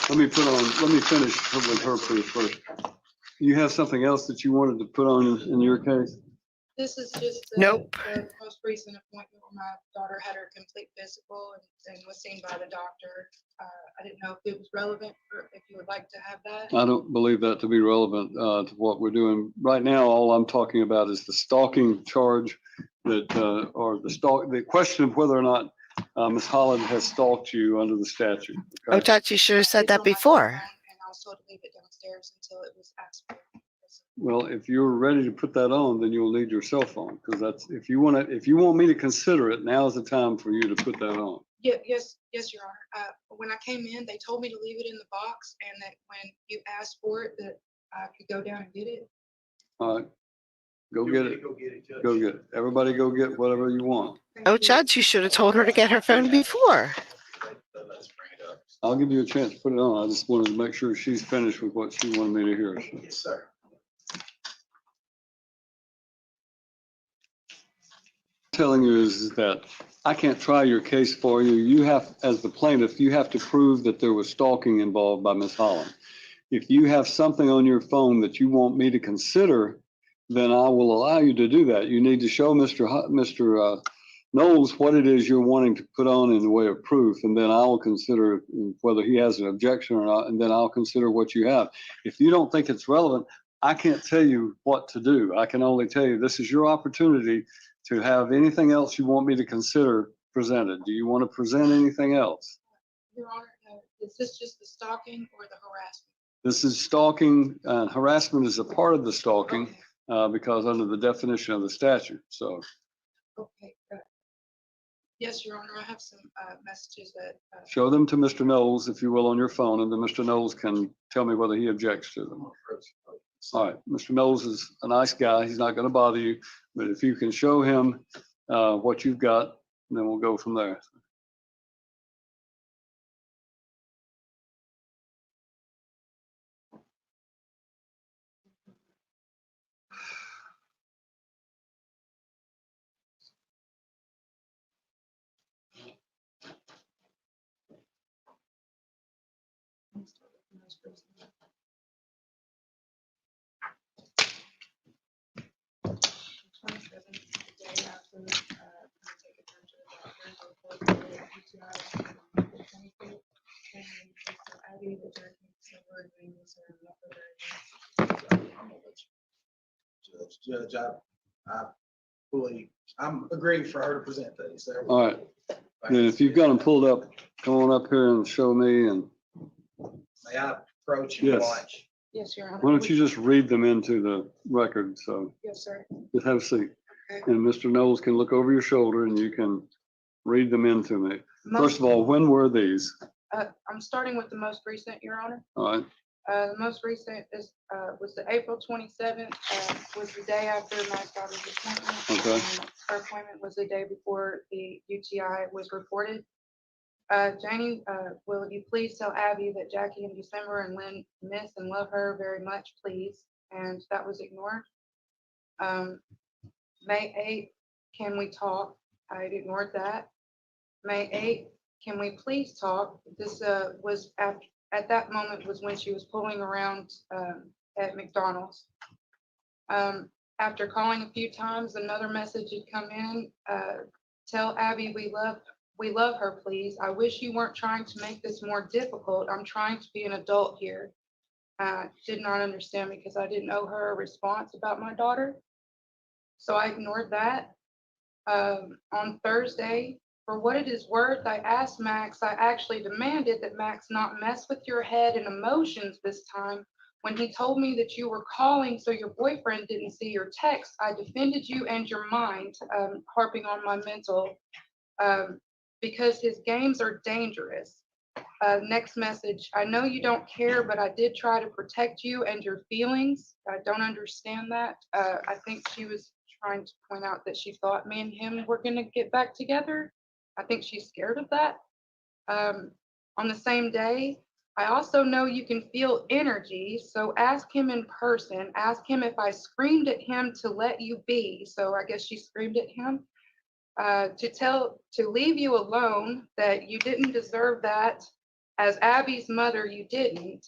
Let me finish with her proof first. You have something else that you wanted to put on in your case? This is just Nope. the most recent appointment where my daughter had her complete physical and was seen by the doctor. I didn't know if it was relevant or if you would like to have that. I don't believe that to be relevant to what we're doing. Right now, all I'm talking about is the stalking charge that, or the question of whether or not Ms. Holland has stalked you under the statute. I Okay? thought you should have said It's that on my before. phone, and I was told to leave it downstairs until it was asked for. Well, if you're ready to put that on, then you'll need your cell phone, because that's, if you want me to consider it, now's the time for you to put that on. Yeah, yes, Your Honor. When I came in, they told me to leave it in the box and that when you asked for it, that I could go down and get it. All right, go get it. Go get it, Judge. Go get it. Everybody go get whatever you want. Thank Oh, you. Judge, you should have told her to get her phone before. Let's bring it up. I'll give you a chance to put it on. I just wanted to make sure she's finished with what she wanted me to hear. Yes, sir. Telling you is that I can't try your case for you. You have, as the plaintiff, you have to prove that there was stalking involved by Ms. Holland. If you have something on your phone that you want me to consider, then I will allow you to do that. You need to show Mr. Knowles what it is you're wanting to put on in the way of proof, and then I will consider whether he has an objection or not, and then I'll consider what you have. If you don't think it's relevant, I can't tell you what to do. I can only tell you this is your opportunity to have anything else you want me to consider presented. Do you want to present anything else? Your Honor, is this just the stalking or the harassment? This is stalking, and harassment is a part of the stalking Okay. because under the definition of the statute. So Okay. Yes, Your Honor, I have some messages that. show them to Mr. Knowles, if you will, on your phone, and then Mr. Knowles can tell me whether he objects to them. All right, Mr. Knowles is a nice guy. He's not going to bother you, but if you can show him what you've got, then we'll go from there. Judge, I'm agreeing for her to present these. There we All go. right, then if you've got them pulled up, come on up here and show me, and May I approach and Yes. watch? Yes, Your Honor. why don't you just read them into the record? So Yes, sir. just have a seat. Okay. And Mr. Knowles can look over your shoulder and you can read them into me. First of all, when were these? I'm starting with the most recent, Your Honor. All right, The most recent is, was the April 27th, was the day after my daughter's appointment. Okay. Her appointment was the day before the UTI was reported. Janie, will you please tell Abby that Jackie in December and Lynn miss and love her very much, please? And that was ignored. May 8th, can we talk? I ignored that. May 8th, can we please talk? This was at that moment was when she was pulling around at McDonald's. After calling a few times, another message had come in. Tell Abby we love her, please. I wish you weren't trying to make this more difficult. I'm trying to be an adult here. Did not understand because I didn't owe her a response about my daughter. So I ignored that. On Thursday, for what it is worth, I asked Max, I actually demanded that Max not mess with your head and emotions this time. When he told me that you were calling so your boyfriend didn't see your text, I defended you and your mind, harping on my mental, because his games are dangerous. Next message, I know you don't care, but I did try to protect you and your feelings. I don't understand that. I think she was trying to point out that she thought me and him were gonna get back together. I think she's scared of that. On the same day, I also know you can feel energy, so ask him in person. Ask him if I screamed at him to let you be. So I guess she screamed at him. To leave you alone, that you didn't deserve that. As Abby's mother, you didn't.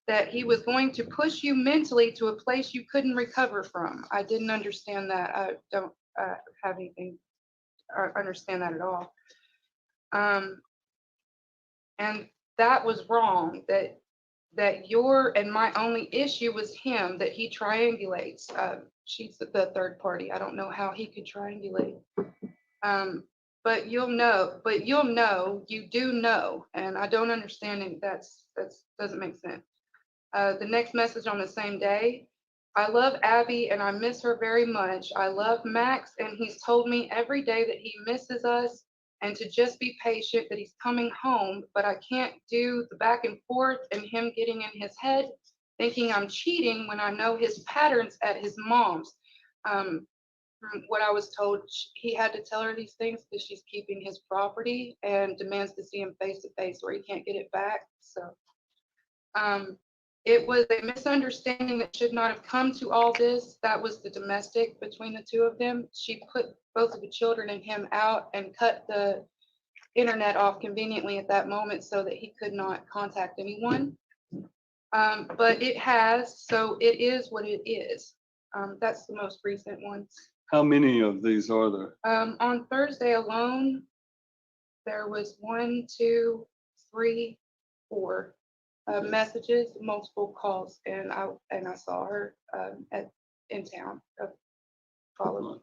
That he was going to push you mentally to a place you couldn't recover from. I didn't understand that. I don't have anything or understand that at all. And that was wrong. That your and my only issue was him. That he triangulates. She's the third party. I don't know how he could triangulate. But you'll know. You do know. And I don't understand it. That doesn't make sense. The next message on the same day, I love Abby and I miss her very much. I love Max and he's told me every day that he misses us and to just be patient that he's coming home, but I can't do the back and forth and him getting in his head, thinking I'm cheating when I know his patterns at his mom's. From what I was told, he had to tell her these things because she's keeping his property and demands to see him face to face or he can't get it back. So it was a misunderstanding that should not have come to all this. That was the domestic between the two of them. She put both of the children and him out and cut the internet off conveniently at that moment so that he could not contact anyone. But it has, so it is what it is. That's the most recent one. How many of these are there? On Thursday alone, there was 1, 2, 3, 4 messages, multiple calls, and I saw her in town. Following.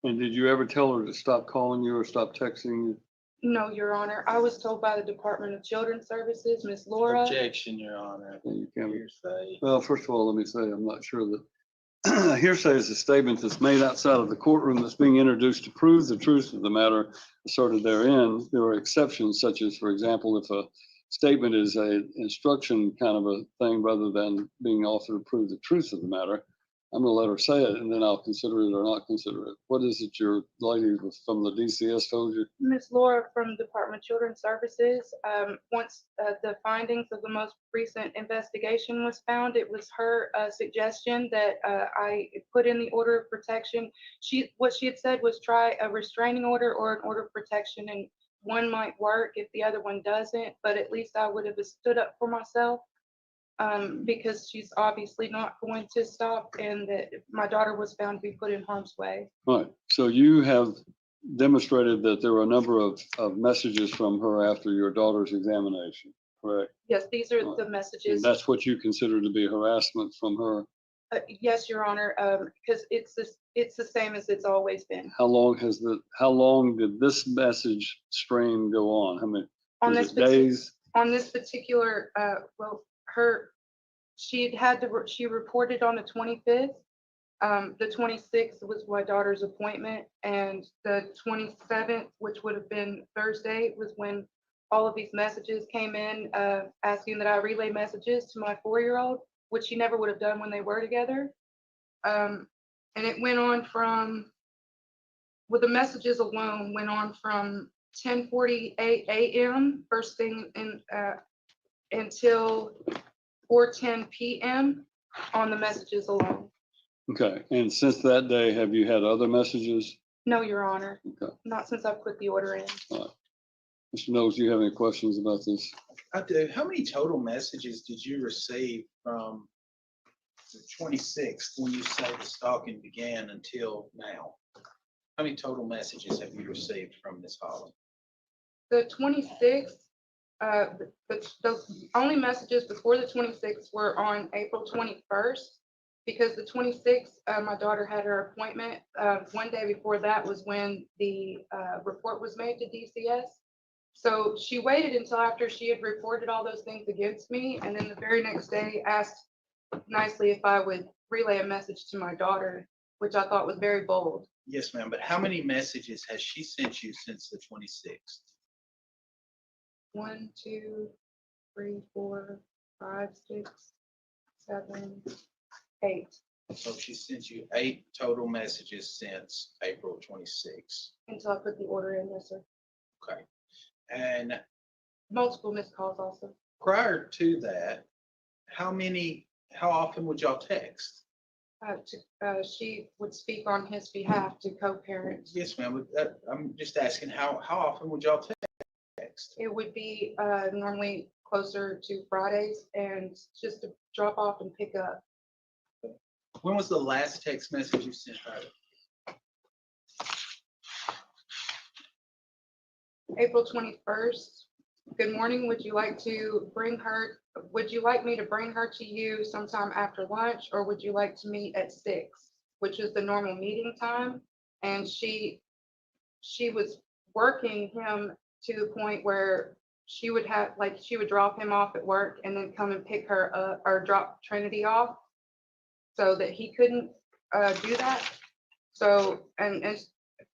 And did you ever tell her to stop calling you or stop texting you? No, Your Honor. I was told by the Department of Children's Services, Miss Laura. Objection, Your Honor. You can't. Hearsay. Well, first of all, let me say, I'm not sure that hearsay is a statement that's made outside of the courtroom that's being introduced to prove the truth of the matter asserted therein. There are exceptions, such as, for example, if a statement is an instruction kind of a thing rather than being offered to prove the truth of the matter. I'm going to let her say it, and then I'll consider it or not consider it. What is it your lady from the DCS told you? Miss Laura from Department of Children's Services. Once the findings of the most recent investigation was found, it was her suggestion that I put in the order of protection. What she had said was try a restraining order or an order of protection, and one might work if the other one doesn't, but at least I would have stood up for myself. Because she's obviously not going to stop, and that my daughter was found to be put in harm's way. Right. So you have demonstrated that there were a number of messages from her after your daughter's examination, correct? Yes, these are Right. the And messges. that's what you consider to be harassment from her. Yes, Your Honor, because it's the same as it's always been. How long did this message stream go on? How many? On Was this it days? On this particular, she reported on the 25th. The 26th was my daughter's appointment, and the 27th, which would have been Thursday, was when all of these messages came in, asking that I relay messages to my 4-year-old, which she never would have done when they were together. And it went on from, with the messages alone, went on from 10:48 a.m. first thing until 4:10 p.m. on the messages alone. Okay. And since that day, have you had other messages? No, Your Honor. Okay. Not since I put the order in. All right. Mr. Knowles, do you have any questions about this? I do. How many total messages did you receive from the 26th when you say the stalking began until now? How many total messages have you received from Ms. Holland? The 26th, the only messages before the 26th were on April 21st, because the 26th, my daughter had her appointment. One day before that was when the report was made to DCS. So she waited until after she had reported all those things against me, and then the very next day asked nicely if I would relay a message to my daughter, which I thought was very bold. Yes, ma'am. But how many messages has she sent you since the 26th? 1, 2, 3, 4, 5, 6, 7, 8. So she sent you 8 total messages since April 26th. Until I put the order in, yes, sir. Okay. And Multiple missed calls also. prior to that, how often would y'all text? She would speak on his behalf to co-parents. Yes, ma'am. I'm just asking, how often would y'all text? It would be normally closer to Fridays, and just to drop off and pick up. When was the last text message you sent her? April 21st. Good morning. Would you like me to bring her to you sometime after lunch, or would you like to meet at 6, which is the normal meeting time? And she was working him to the point where she would drop him off at work and then come and pick her up, or drop Trinity off, so that he couldn't do that. So, and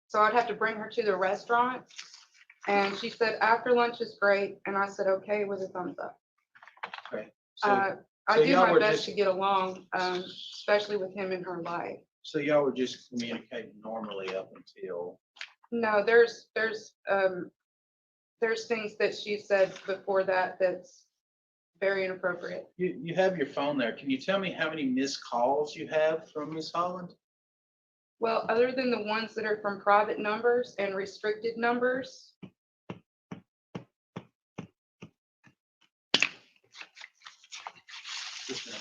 so I'd have to bring her to the restaurant. And she said, after lunch is great. And I said, okay, with a thumbs up. Okay. So, I so do y'all my were best just- to get along, especially with him in her life. so y'all were just communicating normally up until, No, there's things that she said before that that's very inappropriate. you have your phone there. Can you tell me how many missed calls you have from Miss Holland? Well, other than the ones that are from private numbers and restricted numbers,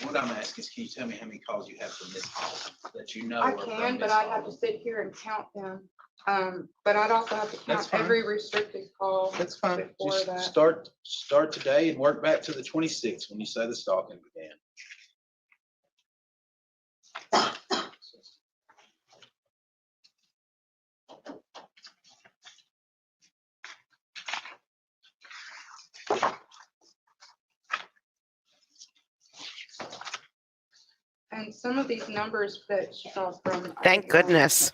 What I'm asking is, can you tell me how many calls you have from Miss Holland that you know I are from can, but Miss I'd have to Holland? sit here and count them. But I'd also have to That's count fine. every restricted call. That's fine. Before Just that. start today and work back to the 26th when you say the stalking began. And some of these numbers that she calls from. Thank goodness.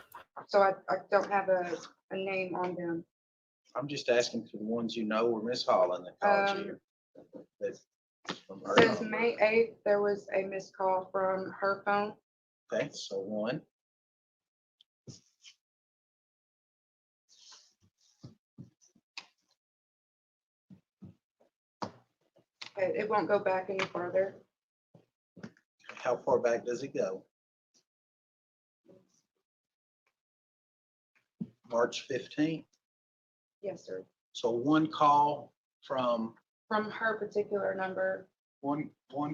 So I don't have a name on them. I'm just asking for the ones you know were Miss Holland that called you. That's from her Since number. May 8th, there was a missed call from her phone. Okay, so one. Okay, it won't go back any further. How far back does it go? March 15th. Yes, sir. So one call from From her particular number. one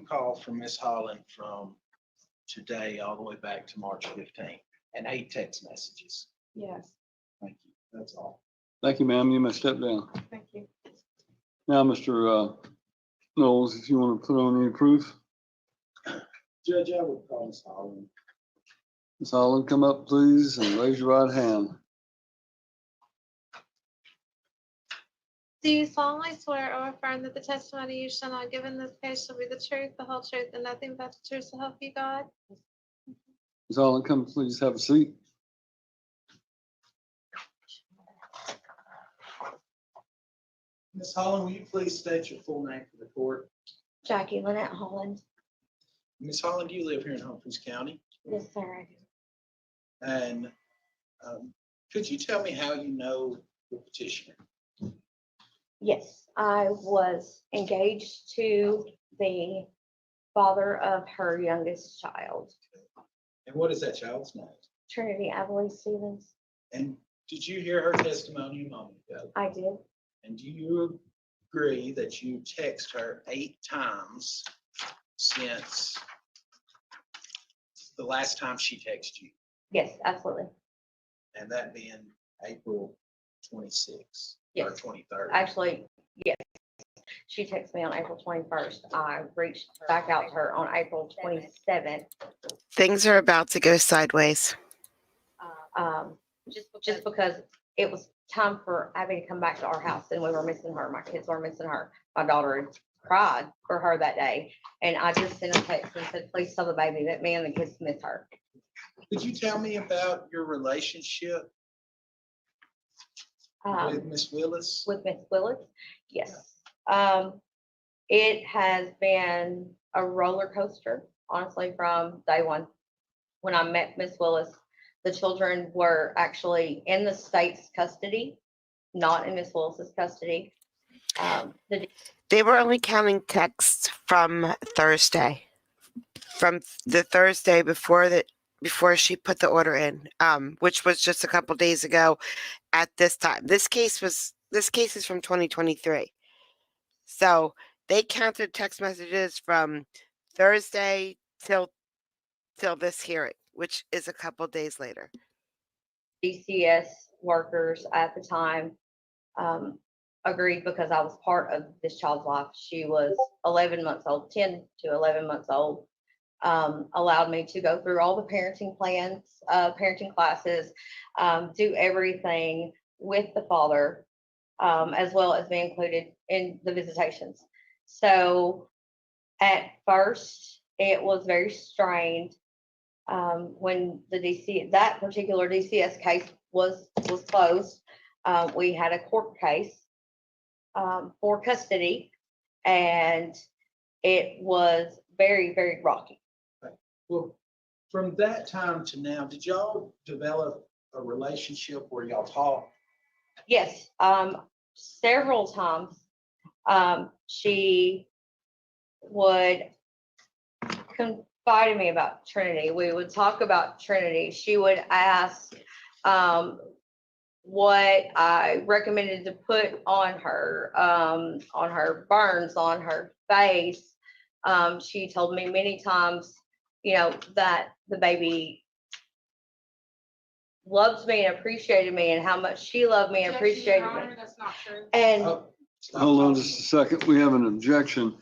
call from Miss Holland from today all the way back to March 15th, and 8 text messages. Yes, Thank you. That's all. Thank you, ma'am. You may step down. thank you. Now, Mr. Knowles, if you want to put on any proof, Judge, I would call Miss Holland. Ms. Holland, come up, please, and raise your right hand. Do you solemnly swear or affirm that the testimony you shall not give in this case shall be the truth, the whole truth, and nothing but the truth to help you God? Ms. Holland, come, please have a seat. Miss Holland, will you please state your full name for the court? Jackie Lynette Holland. Miss Holland, do you live here in Humphreys County? Yes, sir. I do. And could you tell me how you know the petitioner? Yes, I was engaged to the father of her youngest child, And what is that child's name? Trinity Abilene Stevens. And did you hear her testimony a moment ago? I did. And do you agree that you text her 8 times since the last time she texted you? Yes, absolutely. And that being April 26th or Yes. 23rd? Actually, yes. She texted me on April 21st. I reached back out to her on April 27th. Things are about to go sideways. Just because it was time for Abby to come back to our house and we were missing her. My kids were missing her. My daughter had cried for her that day. And I just sent a text and said, please tell the baby that me and the kids miss her. Could you tell me about your relationship with Miss Willis? With Miss Willis? Yes. It has been a roller coaster, honestly, from day one. When I met Miss Willis, the children were actually in the state's custody, not in Miss Willis's custody. They were only counting texts from Thursday, from the Thursday before she put the order in, which was just a couple days ago at this time. This case is from 2023. So they counted text messages from Thursday till this hearing, which is a couple days later. DCS workers at the time agreed because I was part of this child's life. She was 11 months old, 10 to 11 months old. Allowed me to go through all the parenting plans, parenting classes, do everything with the father, as well as be included in the visitations. So at first it was very strained when that particular DCS case was closed. We had a court case for custody, and it was very, very rocky. Well, from that time to now, did y'all develop a relationship where y'all talk? Yes, several times. She would confide in me about Trinity. We would talk about Trinity. She would ask what I recommended to put on her burns, on her face. She told me many times, that the baby loves me and appreciated me, and how much she loved me and Objection, Your appreciated me. Honor, that's not true. And Hold on just a second. We have an objection.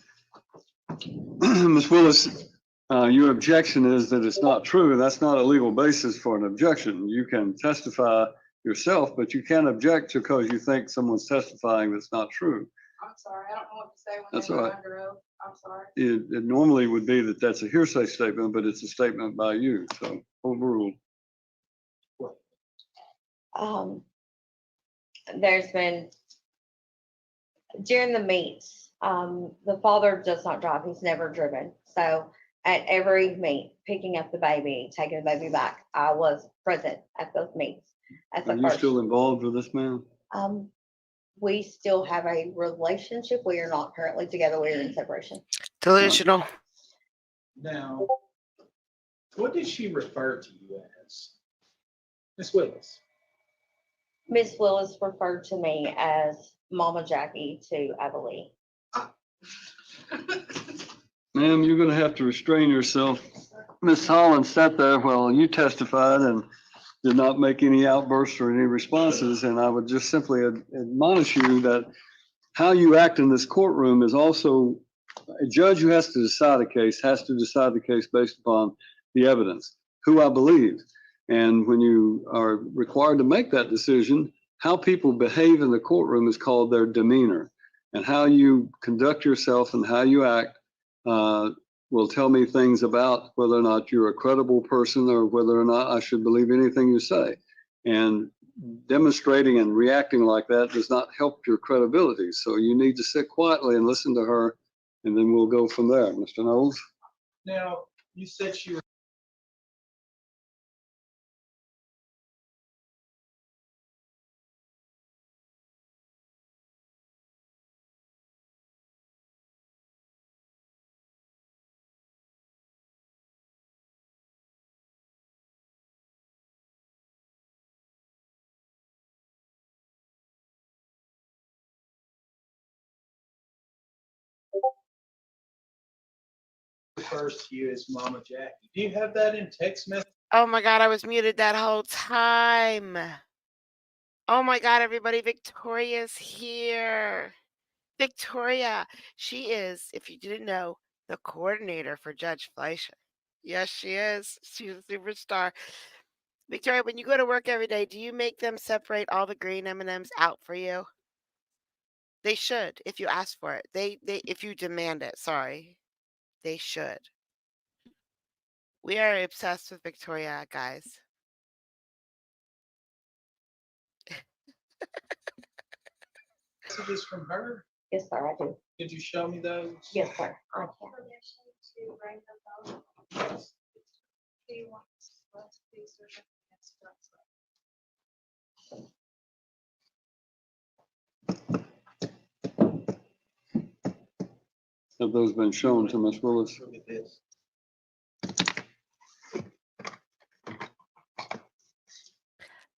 Ms. Willis, your objection is that it's not true. That's not a legal basis for an objection. You can testify yourself, but you can't object because you think someone's testifying that's not true. I'm sorry, I don't know what to say when That's they're all right. under oath. I'm sorry. It normally would be that that's a hearsay statement, but it's a statement by you, so overruled. There's been, during the meets, the father does not drive. He's never driven. So at every meet, picking up the baby, taking the baby back, I was present at those meets. Are you still involved with this man? We still have a relationship. We are not currently together. We are in separation. Delusional. Now, what did she refer to you as? Miss Willis? Miss Willis referred to me as Mama Jackie to Abilene. Ma'am, you're gonna have to restrain yourself. Miss Holland sat there while you testified and did not make any outbursts or any responses, and I would just simply admonish you that how you act in this courtroom is also, a judge who has to decide a case has to decide the case based upon the evidence, who I believe. And when you are required to make that decision, how people behave in the courtroom is called their demeanor. And how you conduct yourself and how you act will tell me things about whether or not you're a credible person or whether or not I should believe anything you say. And demonstrating and reacting like that does not help your credibility. So you need to sit quietly and listen to her, and then we'll go from there. Mr. Knowles? Now, you said she was refers to you as Mama Jackie. Do you have that in text message? Oh my God, I was muted that whole time. Oh my God, everybody, Victoria's here. Victoria, she is, if you didn't know, the coordinator for Judge Fleischer. Yes, she is. She's a superstar. Victoria, when you go to work every day, do you make them separate all the green M&Ms out for you? They should, if you ask for it. If you demand it, sorry. They should. We are obsessed with Victoria, guys. Messages from her? Yes, sir, I do. Could you show me those? Yes, sir, I can. Permission to bring them up. Do you want these certificates? Have those been shown to Ms. Willis? Look at this.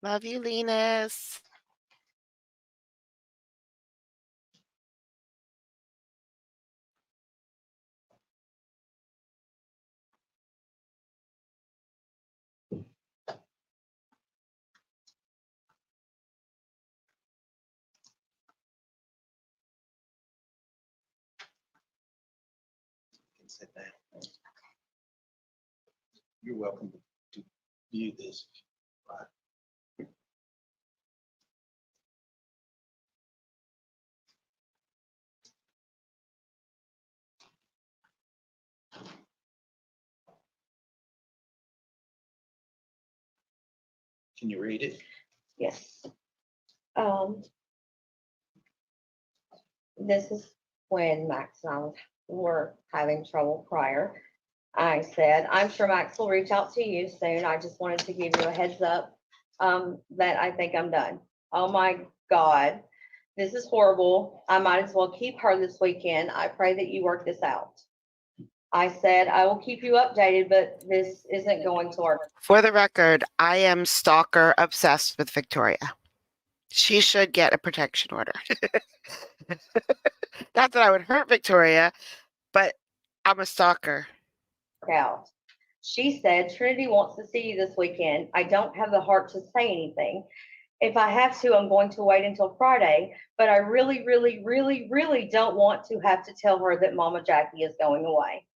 Love you, Linus. You can sit down. You're welcome to view this. Can you read it? Yes. Um, this is when Max and I were having trouble prior. I said, I'm sure Max will reach out to you soon. I just wanted to give you a heads up that I think I'm done. Oh my God, this is horrible. I might as well keep her this weekend. I pray that you work this out. I said, I will keep you updated, but this isn't going to work. For the record, I am stalker obsessed with Victoria. She should get a protection order. Not that I would hurt Victoria, but I'm a stalker. Out. She said, Trinity wants to see you this weekend. I don't have the heart to say anything. If I have to, I'm going to wait until Friday, but I really, really, really, really don't want to have to tell her that Mama Jackie is going away.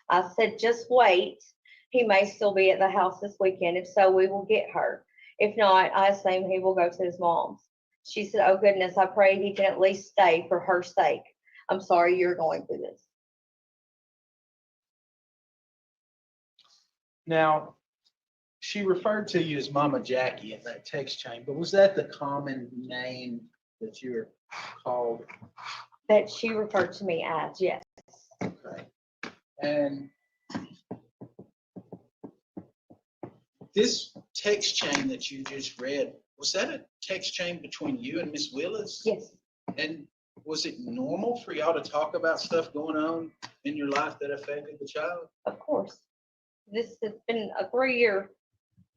I said, just wait. He may still be at the house this weekend. If so, we will get her. If not, I assume he will go to his mom's. She said, oh goodness, I pray he can at least stay for her sake. I'm sorry you're going through this. Now, she referred to you as Mama Jackie in that text chain, but was that the common name that you were called? That she referred to me as, yes. Okay. And this text chain that you just read, was that a text chain between you and Miss Willis? Yes. And was it normal for y'all to talk about stuff going on in your life that affected the child? Of course. This has been a 3-year,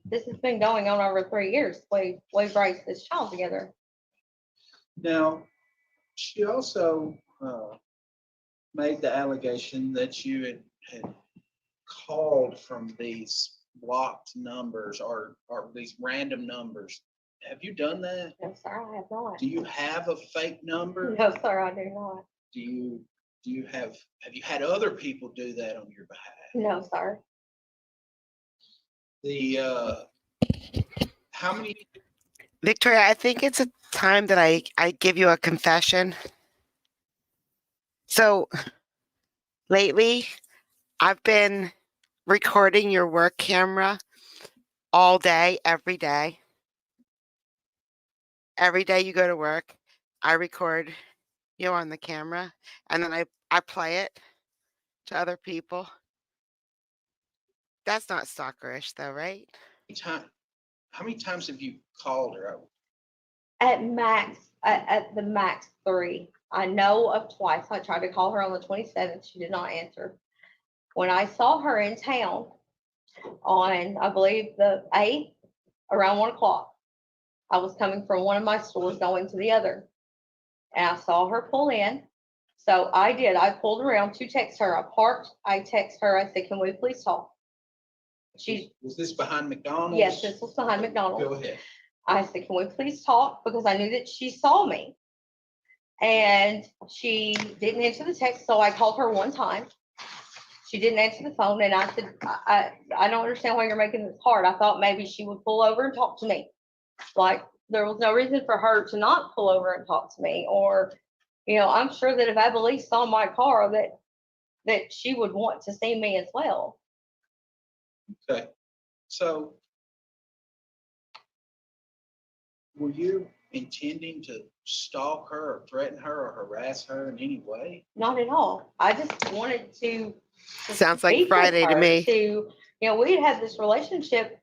this has been going on over 3 years. We've raised this child together. Now, she also made the allegation that you had called from these blocked numbers or these random numbers. Have you done that? No, sir, I have not. Do you have a fake number? No, sir, I do not. Do you have you had other people do that on your behalf? No, sir. The how many? Victoria, I think it's a time that I give you a confession. So lately, I've been recording your work camera all day, every day. Every day you go to work, I record you on the camera, and then I play it to other people. That's not stalkerish though, right? How many times have you called her? At the max 3. I know of twice. I tried to call her on the 27th. She did not answer. When I saw her in town on, I believe, the 8th, around 1 o'clock, I was coming from one of my stores going to the other. And I saw her pull in. So I pulled around to text her. I parked, I text her. I said, can we please talk? Was this behind McDonald's? Yes, this was behind McDonald's. Go ahead. I said, can we please talk? Because I knew that she saw me. And she didn't answer the text, so I called her one time. She didn't answer the phone, and I said, I don't understand why you're making this hard. I thought maybe she would pull over and talk to me. Like, there was no reason for her to not pull over and talk to me. Or, I'm sure that if Abilene saw my car, that she would want to see me as well. Okay. So, were you intending to stalk her or threaten her or harass her in any way? Not at all. I just wanted to. Sounds like speak with Friday to her me. We had had this relationship.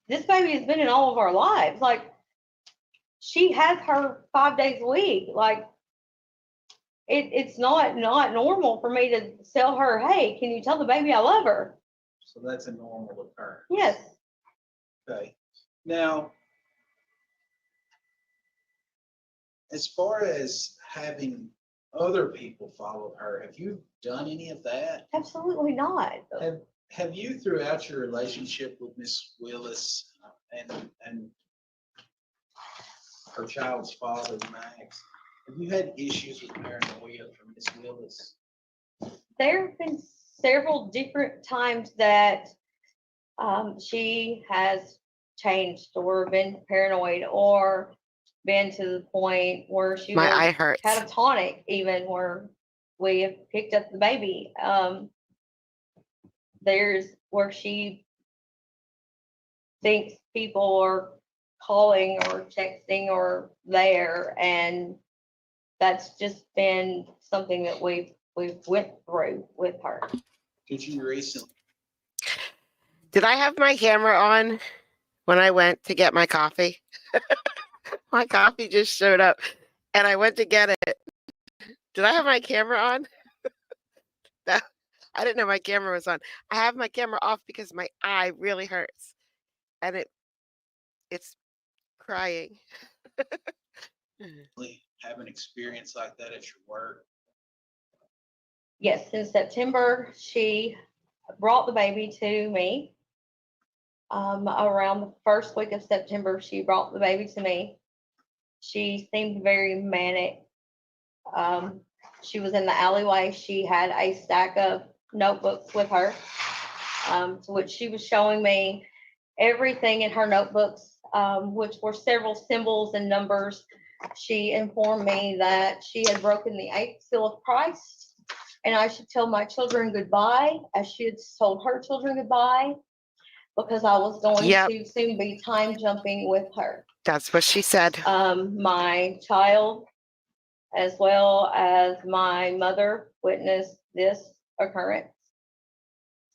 This baby has been in all of our lives. Like, she has her 5 days a week. Like, it's not normal for me to tell her, hey, can you tell the baby I love her? So that's a normal occurrence. Yes. Okay. Now, as far as having other people follow her, have you done any of that? Absolutely not. Have you, throughout your relationship with Miss Willis and her child's father, Max, have you had issues with paranoia from Miss Willis? There have been several different times that she has changed or been paranoid or been to the point where she My was eye hurts. catatonic, even where we have picked up the baby. There's where she thinks people are calling or texting or there, and that's just been something that we've went through with her. Did you recently? Did I have my camera on when I went to get my coffee? My coffee just showed up and I went to get it. Did I have my camera on? No, I didn't know my camera was on. I have my camera off because my eye really hurts and it's crying. Have an experience like that at your work? Yes, in September, she brought the baby to me. Around the first week of September, she brought the baby to me. She seemed very manic. She was in the alleyway. She had a stack of notebooks with her, to which she was showing me everything in her notebooks, which were several symbols and numbers. She informed me that she had broken the 8th seal of Christ, and I should tell my children goodbye, as she had told her children goodbye, because I was going Yep. to soon be time jumping with her. That's what she said. My child, as well as my mother, witnessed this occurrence.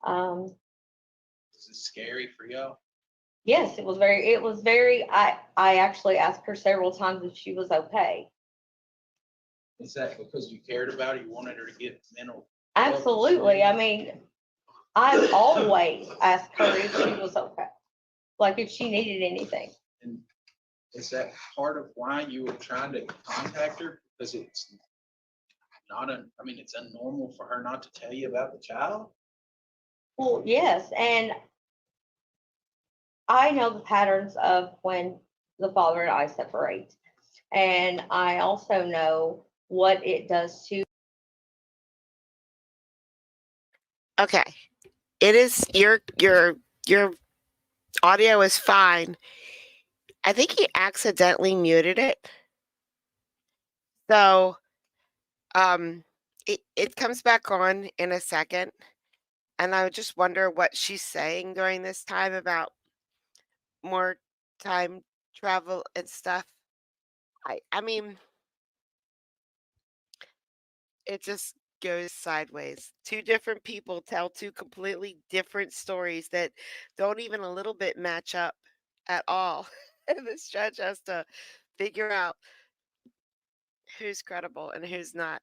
Is it scary for y'all? Yes, it was very, I actually asked her several times if she was okay. Is that because you cared about her? You wanted her to get mental? Absolutely. I mean, I always asked her if she was okay, like if she needed anything. And is that part of why you were trying to contact her? Because it's not it's unnormal for her not to tell you about the child? Well, yes, and I know the patterns of when the father and I separate. And I also know what it does to. Okay. It is your audio is fine. I think he accidentally muted it. So it comes back on in a second. And I would just wonder what she's saying during this time about more time travel and stuff. I mean, it just goes sideways. Two different people tell two completely different stories that don't even a little bit match up at all. And this judge has to figure out who's credible and who's not.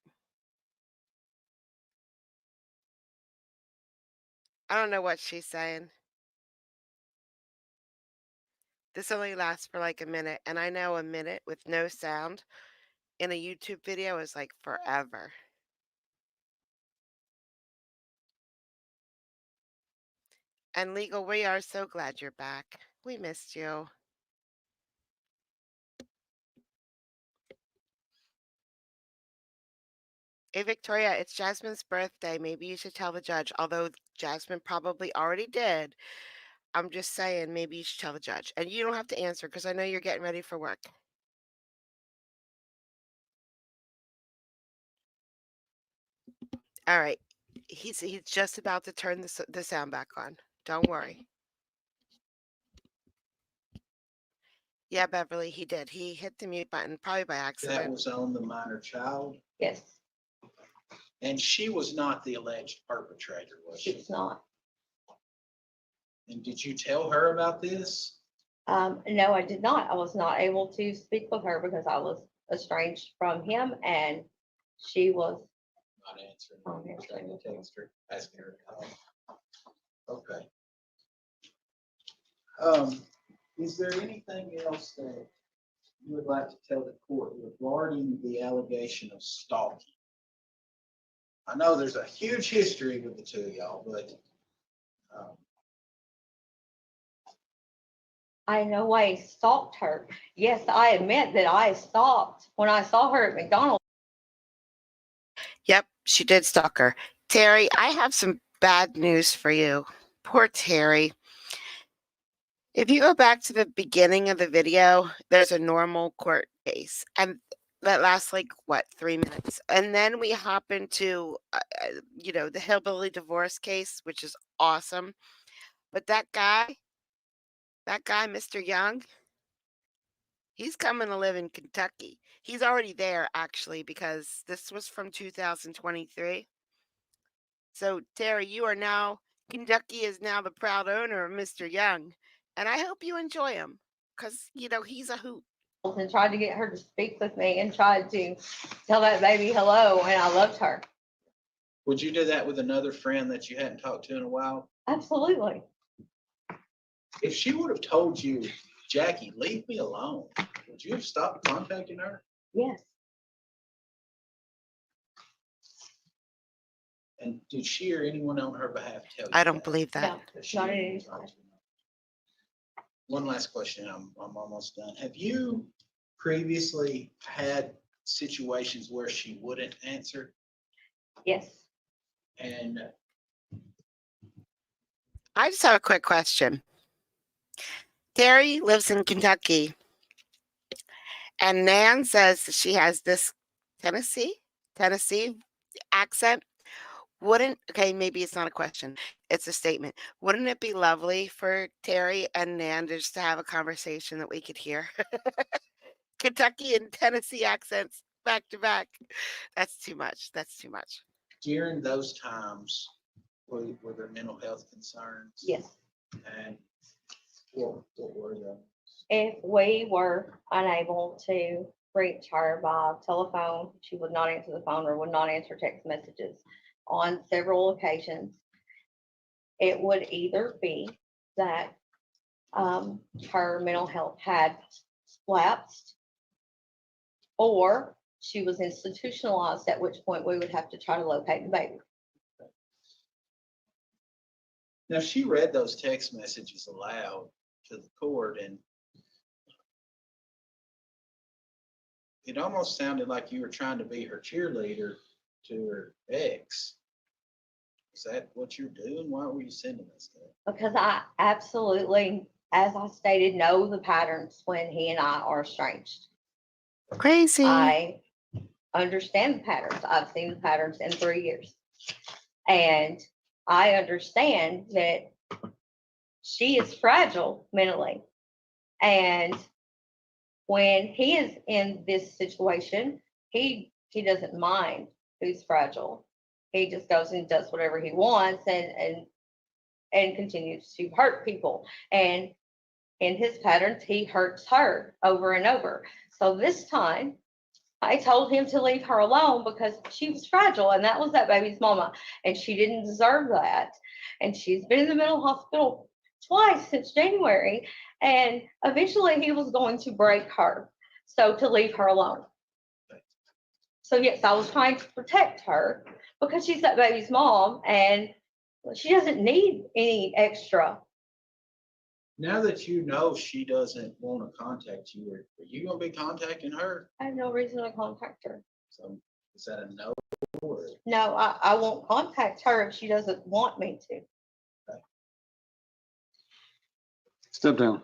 I don't know what she's saying. This only lasts for like a minute, and I know a minute with no sound in a YouTube video is like forever. And Legal, we are so glad you're back. We missed you. Hey, Victoria, it's Jasmine's birthday. Maybe you should tell the judge, although Jasmine probably already did. I'm just saying, maybe you should tell the judge. And you don't have to answer because I know you're getting ready for work. All right. He's just about to turn the sound back on. Don't worry. Yeah, Beverly, he did. He hit the mute button, probably by That accident. was on the minor child, Yes, and she was not the alleged perpetrator, was she? it's not. And did you tell her about this? No, I did not. I was not able to speak with her because I was estranged from him, and she was. Not answering. Oh, yes, Trying to text her, asking her to call. Okay. Is there anything else that you would like to tell the court regarding the allegation of stalking? I know there's a huge history with the two of y'all, but I in no way stalked her. Yes, I admit that I stalked when I saw her at McDonald's. Yep, she did stalk her. Terry, I have some bad news for you. Poor Terry. If you go back to the beginning of the video, there's a normal court case, and that lasts like, what, 3 minutes? And then we hop into, the hillbilly divorce case, which is awesome. But that guy, That guy, Mr. Young, he's coming to live in Kentucky. He's already there, actually, because this was from 2023. So, Terry, you are now, Kentucky is now the proud owner of Mr. Young. And I hope you enjoy him because, he's a hoot. And tried to get her to speak with me and tried to tell that baby hello, and I loved her. Would you do that with another friend that you hadn't talked to in a while? Absolutely. If she would have told you, Jackie, leave me alone, would you have stopped contacting her? Yes. And did she or anyone on her behalf tell you? I don't that? believe that. No, not at any time. One last question, I'm almost done. Have you previously had situations where she wouldn't answer? Yes. And I just have a quick question. Terry lives in Kentucky, and Nan says that she has this Tennessee accent. Okay, maybe it's not a question, it's a statement. Wouldn't it be lovely for Terry and Nan just to have a conversation that we could hear? Kentucky and Tennessee accents back to back. That's too much. That's too much. during those times, were there mental health concerns? Yes. And what were they? If we were unable to reach her by telephone, she would not answer the phone or would not answer text messages on several occasions. It would either be that her mental health had lapsed, or she was institutionalized, at which point we would have to try to locate the baby. Now, she read those text messages aloud to the court, and it almost sounded like you were trying to be her cheerleader to her ex. Is that what you're doing? Why were you sending this stuff? Because I absolutely, as I stated, know the patterns when he and I are estranged. Crazy. I understand the patterns. I've seen the patterns in 3 years. And I understand that she is fragile mentally. And when he is in this situation, he doesn't mind who's fragile. He just goes and does whatever he wants and continues to hurt people. And in his patterns, he hurts her over and over. So this time, I told him to leave her alone because she was fragile, and that was that baby's mama, and she didn't deserve that. And she's been in the mental hospital twice since January, and eventually he was going to break her. So to leave her alone. So yes, I was trying to protect her because she's that baby's mom, and she doesn't need any extra. Now that you know she doesn't want to contact you, are you going to be contacting her? I have no reason to contact her. So is that a no? Or? No, I won't contact her if she doesn't want me to. Step down.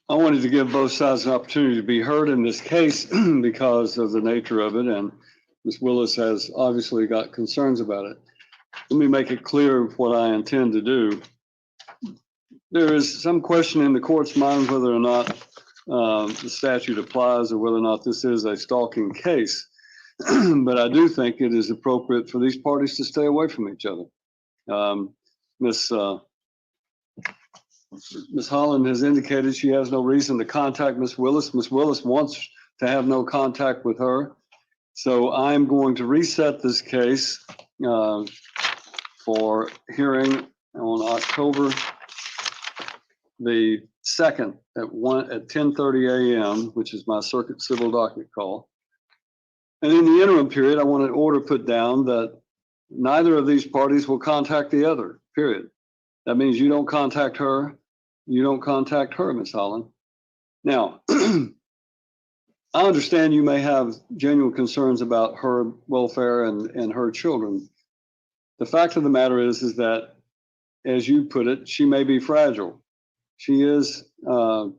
I wanted to give both sides an opportunity to be heard in this case because of the nature of it, and Ms. Willis has obviously got concerns about it. Let me make it clear what I intend to do. There is some question in the court's mind whether or not the statute applies or whether or not this is a stalking case. But I do think it is appropriate for these parties to stay away from each other. Ms. Holland has indicated she has no reason to contact Ms. Willis. Ms. Willis wants to have no contact with her. So I'm going to reset this case for hearing on October the 2nd at 10:30 a.m., which is my circuit civil docket call. And in the interim period, I want an order put down that neither of these parties will contact the other, period. That means you don't contact her, you don't contact her, Ms. Holland. Now, I understand you may have genuine concerns about her welfare and her children. The fact of the matter is that, as you put it, she may be fragile. She is her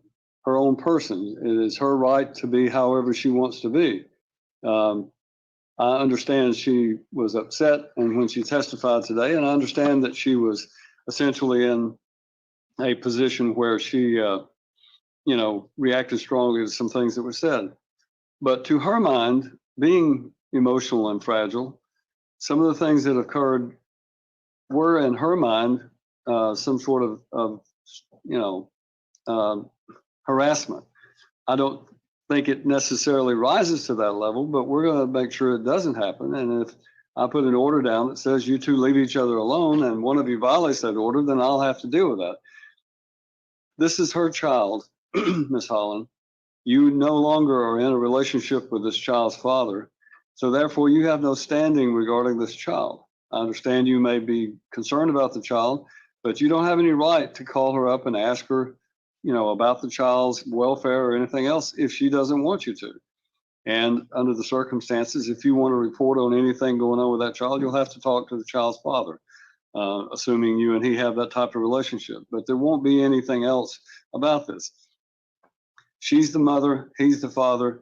own person. It is her right to be however she wants to be. I understand she was upset and when she testified today, and I understand that she was essentially in a position where she, reacted strongly to some things that were said. But to her mind, being emotional and fragile, some of the things that occurred were in her mind some sort of harassment. I don't think it necessarily rises to that level, but we're going to make sure it doesn't happen. And if I put an order down that says you two leave each other alone and one of you violates that order, then I'll have to deal with that. This is her child, Miss Holland. You no longer are in a relationship with this child's father. So therefore, you have no standing regarding this child. I understand you may be concerned about the child, but you don't have any right to call her up and ask her, about the child's welfare or anything else if she doesn't want you to. And under the circumstances, if you want to report on anything going on with that child, you'll have to talk to the child's father, assuming you and he have that type of relationship. But there won't be anything else about this. She's the mother, he's the father,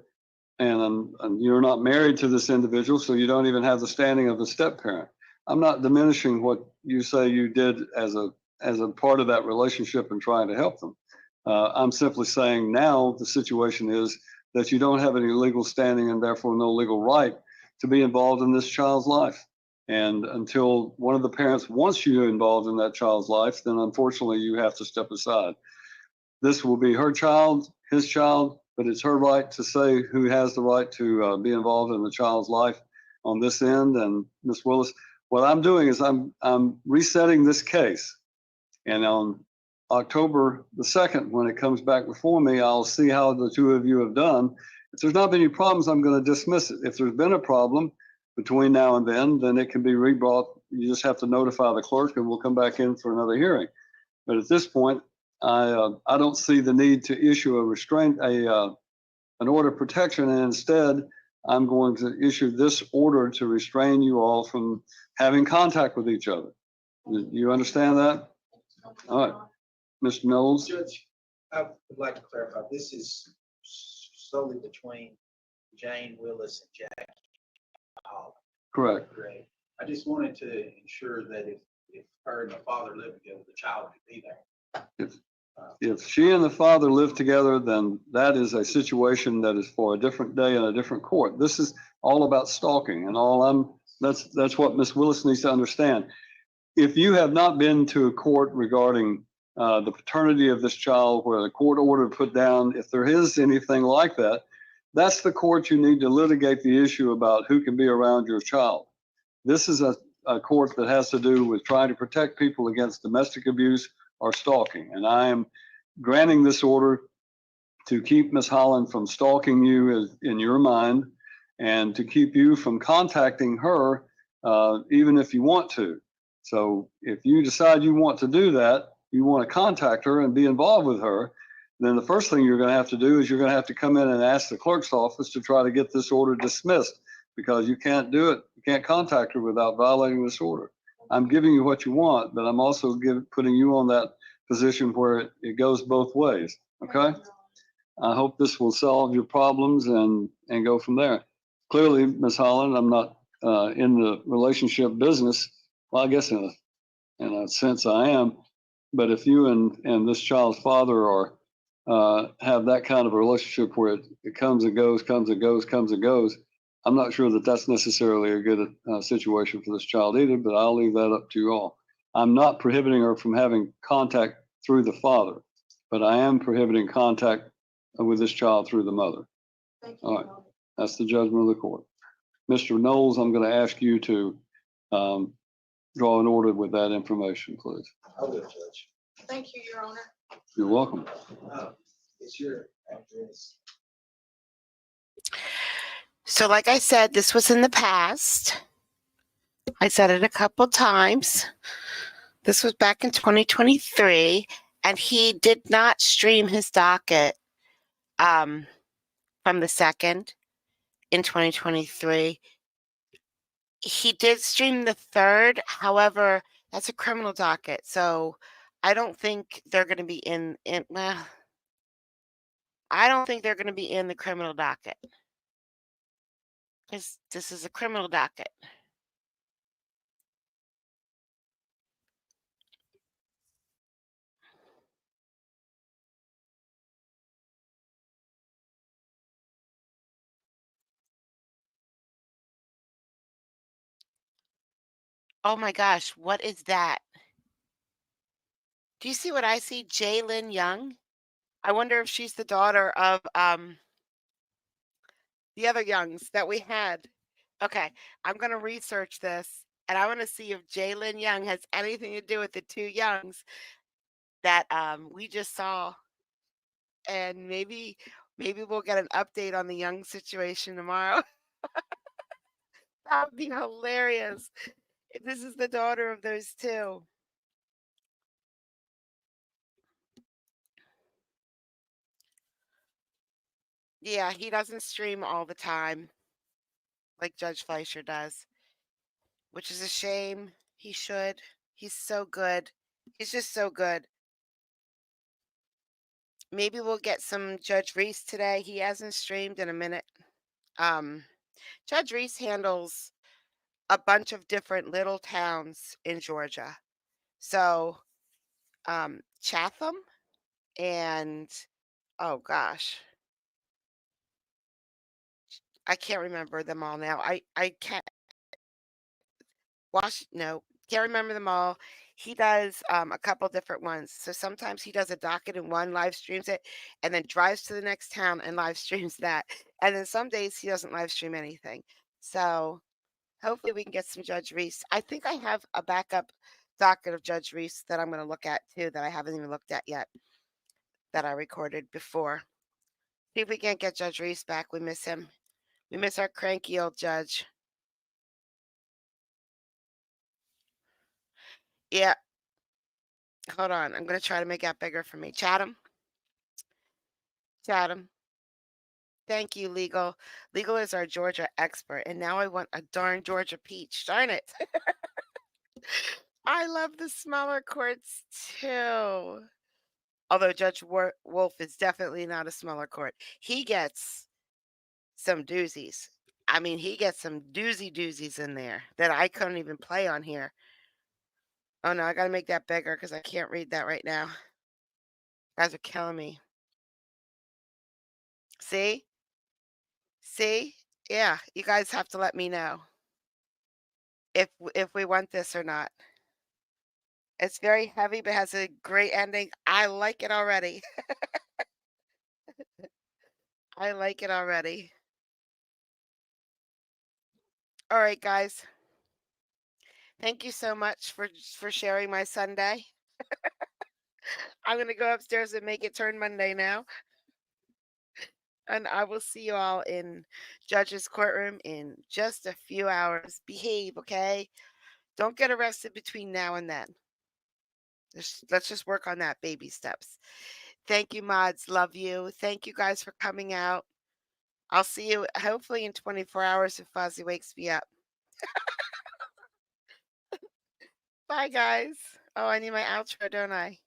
and you're not married to this individual, so you don't even have the standing of the step parent. I'm not diminishing what you say you did as a part of that relationship and trying to help them. I'm simply saying now the situation is that you don't have any legal standing and therefore no legal right to be involved in this child's life. And until one of the parents wants you involved in that child's life, then unfortunately you have to step aside. This will be her child, his child, but it's her right to say who has the right to be involved in the child's life on this end. And Ms. Willis, what I'm doing is I'm resetting this case. And on October the 2nd, when it comes back before me, I'll see how the two of you have done. If there's not been any problems, I'm going to dismiss it. If there's been a problem between now and then it can be rebrought. You just have to notify the clerk and we'll come back in for another hearing. But at this point, I don't see the need to issue an order of protection, and instead I'm going to issue this order to restrain you all from having contact with each other. You understand that? All right, Mr. Knowles. Judge, I would like to clarify, this is solely between Jane Willis and Jack Holland. Correct. Great. I just wanted to ensure that if her and the father lived together, the child could be there. If she and the father live together, then that is a situation that is for a different day in a different court. This is all about stalking, and that's what Ms. Willis needs to understand. If you have not been to a court regarding the paternity of this child, where the court order put down, if there is anything like that, that's the court you need to litigate the issue about who can be around your child. This is a court that has to do with trying to protect people against domestic abuse or stalking. And I am granting this order to keep Ms. Holland from stalking you in your mind, and to keep you from contacting her, even if you want to. So if you decide you want to do that, you want to contact her and be involved with her, then the first thing you're going to have to do is you're going to have to come in and ask the clerk's office to try to get this order dismissed, because you can't do it. You can't contact her without violating this order. I'm giving you what you want, but I'm also putting you on that position where it goes both ways. Okay? I hope this will solve your problems and go from there. Clearly, Ms. Holland, I'm not in the relationship business. Well, I guess in a sense I am. But if you and this child's father are have that kind of a relationship where it comes and goes, comes and goes, comes and goes, I'm not sure that that's necessarily a good situation for this child either, but I'll leave that up to you all. I'm not prohibiting her from having contact through the father, but I am prohibiting contact with this child through the mother. All right, that's the judgment of the court. Mr. Knowles, I'm going to ask you to draw an order with that information, please. I will, Judge. Thank you, Your Honor. You're welcome. It's your address. So like I said, this was in the past. I said it a couple times. This was back in 2023, and he did not stream his docket from the 2nd in 2023. He did stream the 3rd. However, that's a criminal docket, so I don't think they're going to be I don't think they're going to be in the criminal docket, because this is a criminal docket. Oh my gosh, what is that? Do you see what I see? Jaylyn Young? I wonder if she's the daughter of the other Youngs that we had. Okay, I'm gonna research this and I want to see if Jaylyn Young has anything to do with the two Youngs that we just saw. And maybe we'll get an update on the Young situation tomorrow. That would be hilarious if this is the daughter of those two. Yeah, he doesn't stream all the time like Judge Fleischer does, which is a shame. He should. He's so good. He's just so good. Maybe we'll get some Judge Reese today. He hasn't streamed in a minute. Um, Judge Reese handles a bunch of different little towns in Georgia. So, Chatham and oh gosh, I can't remember them all now. I can't no, can't remember them all. He does a couple different ones. So sometimes he does a docket in one, live streams it, and then drives to the next town and live streams that. And then some days he doesn't live stream anything. So hopefully we can get some Judge Reese. I think I have a backup docket of Judge Reese that I'm going to look at too that I haven't even looked at yet that I recorded before. See if we can't get Judge Reese back. We miss him. We miss our cranky old judge. Yeah. Hold on. I'm going to try to make that bigger for me. Chatham. Chatham. Thank you, Legal. Legal is our Georgia expert. And now I want a darn Georgia peach. Darn it. I love the smaller courts too. Although Judge Wolfe is definitely not a smaller court. He gets some doozies. I mean, he gets some doozies in there that I couldn't even play on here. Oh no, I gotta make that bigger because I can't read that right now. You guys are killing me. See? See? Yeah, you guys have to let me know if we want this or not. It's very heavy, but has a great ending. I like it already. I like it already. All right, guys. Thank you so much for sharing my Sunday. I'm gonna go upstairs and make it turn Monday now. And I will see you all in Judge's courtroom in just a few hours. Behave, okay? Don't get arrested between now and then. Let's just work on that baby steps. Thank you, mods. Love you. Thank you guys for coming out. I'll see you hopefully in 24 hours if Fozzie wakes me up. Bye, guys. Oh, I need my outro, don't I?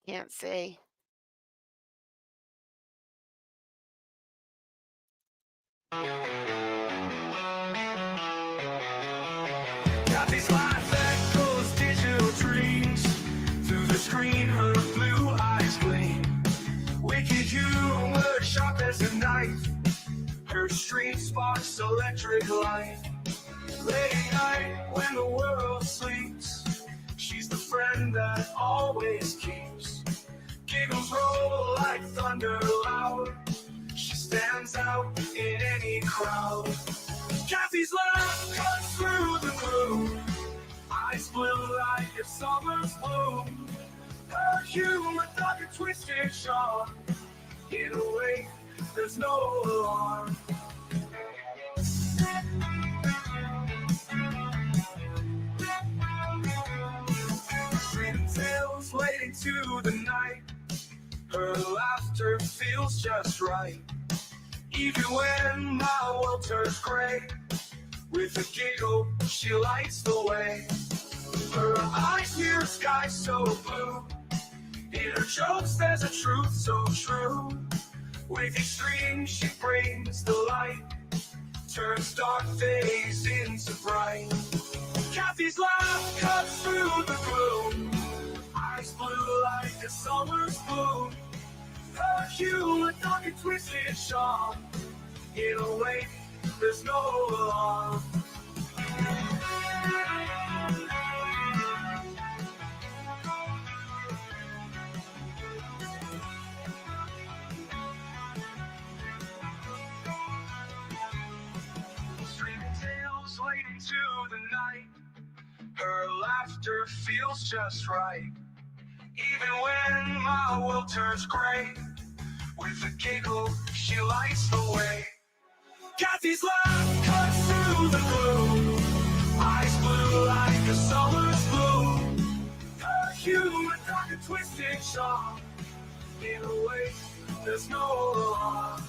Can't see. Got these lights that goes digital dreams. Through the screen, her blue eyes gleam. Wicked humor, sharp as a knife. Her stream sparks electric light. Late night when the world sleeps, she's the friend that always keeps. Giggles roll like thunder loud. She stands out in any crowd. Kathy's laugh cuts through the gloom. Eyes blue like a summer's bloom. Her humor dark and twisted sharp. In a way, there's no alarm. Freedom tales late into the night. Her laughter feels just right. Even when my world turns gray, with a giggle, she lights the way. Her eyes near a sky so blue. In her jokes, there's a truth so true. With extreme, she brings the light. Turns dark days into bright. Kathy's laugh cuts through the gloom. Eyes blue like a summer's bloom. Her humor dark and twisted sharp. In a way, there's no alarm. fade into the night. Her laughter feels just right. Even when my world turns gray, with a giggle, she lights the way. Kathy's laugh cuts through the gloom, eyes blue like a summer's bloom. Her humor dark and twisted charm, in a way there's no alarm.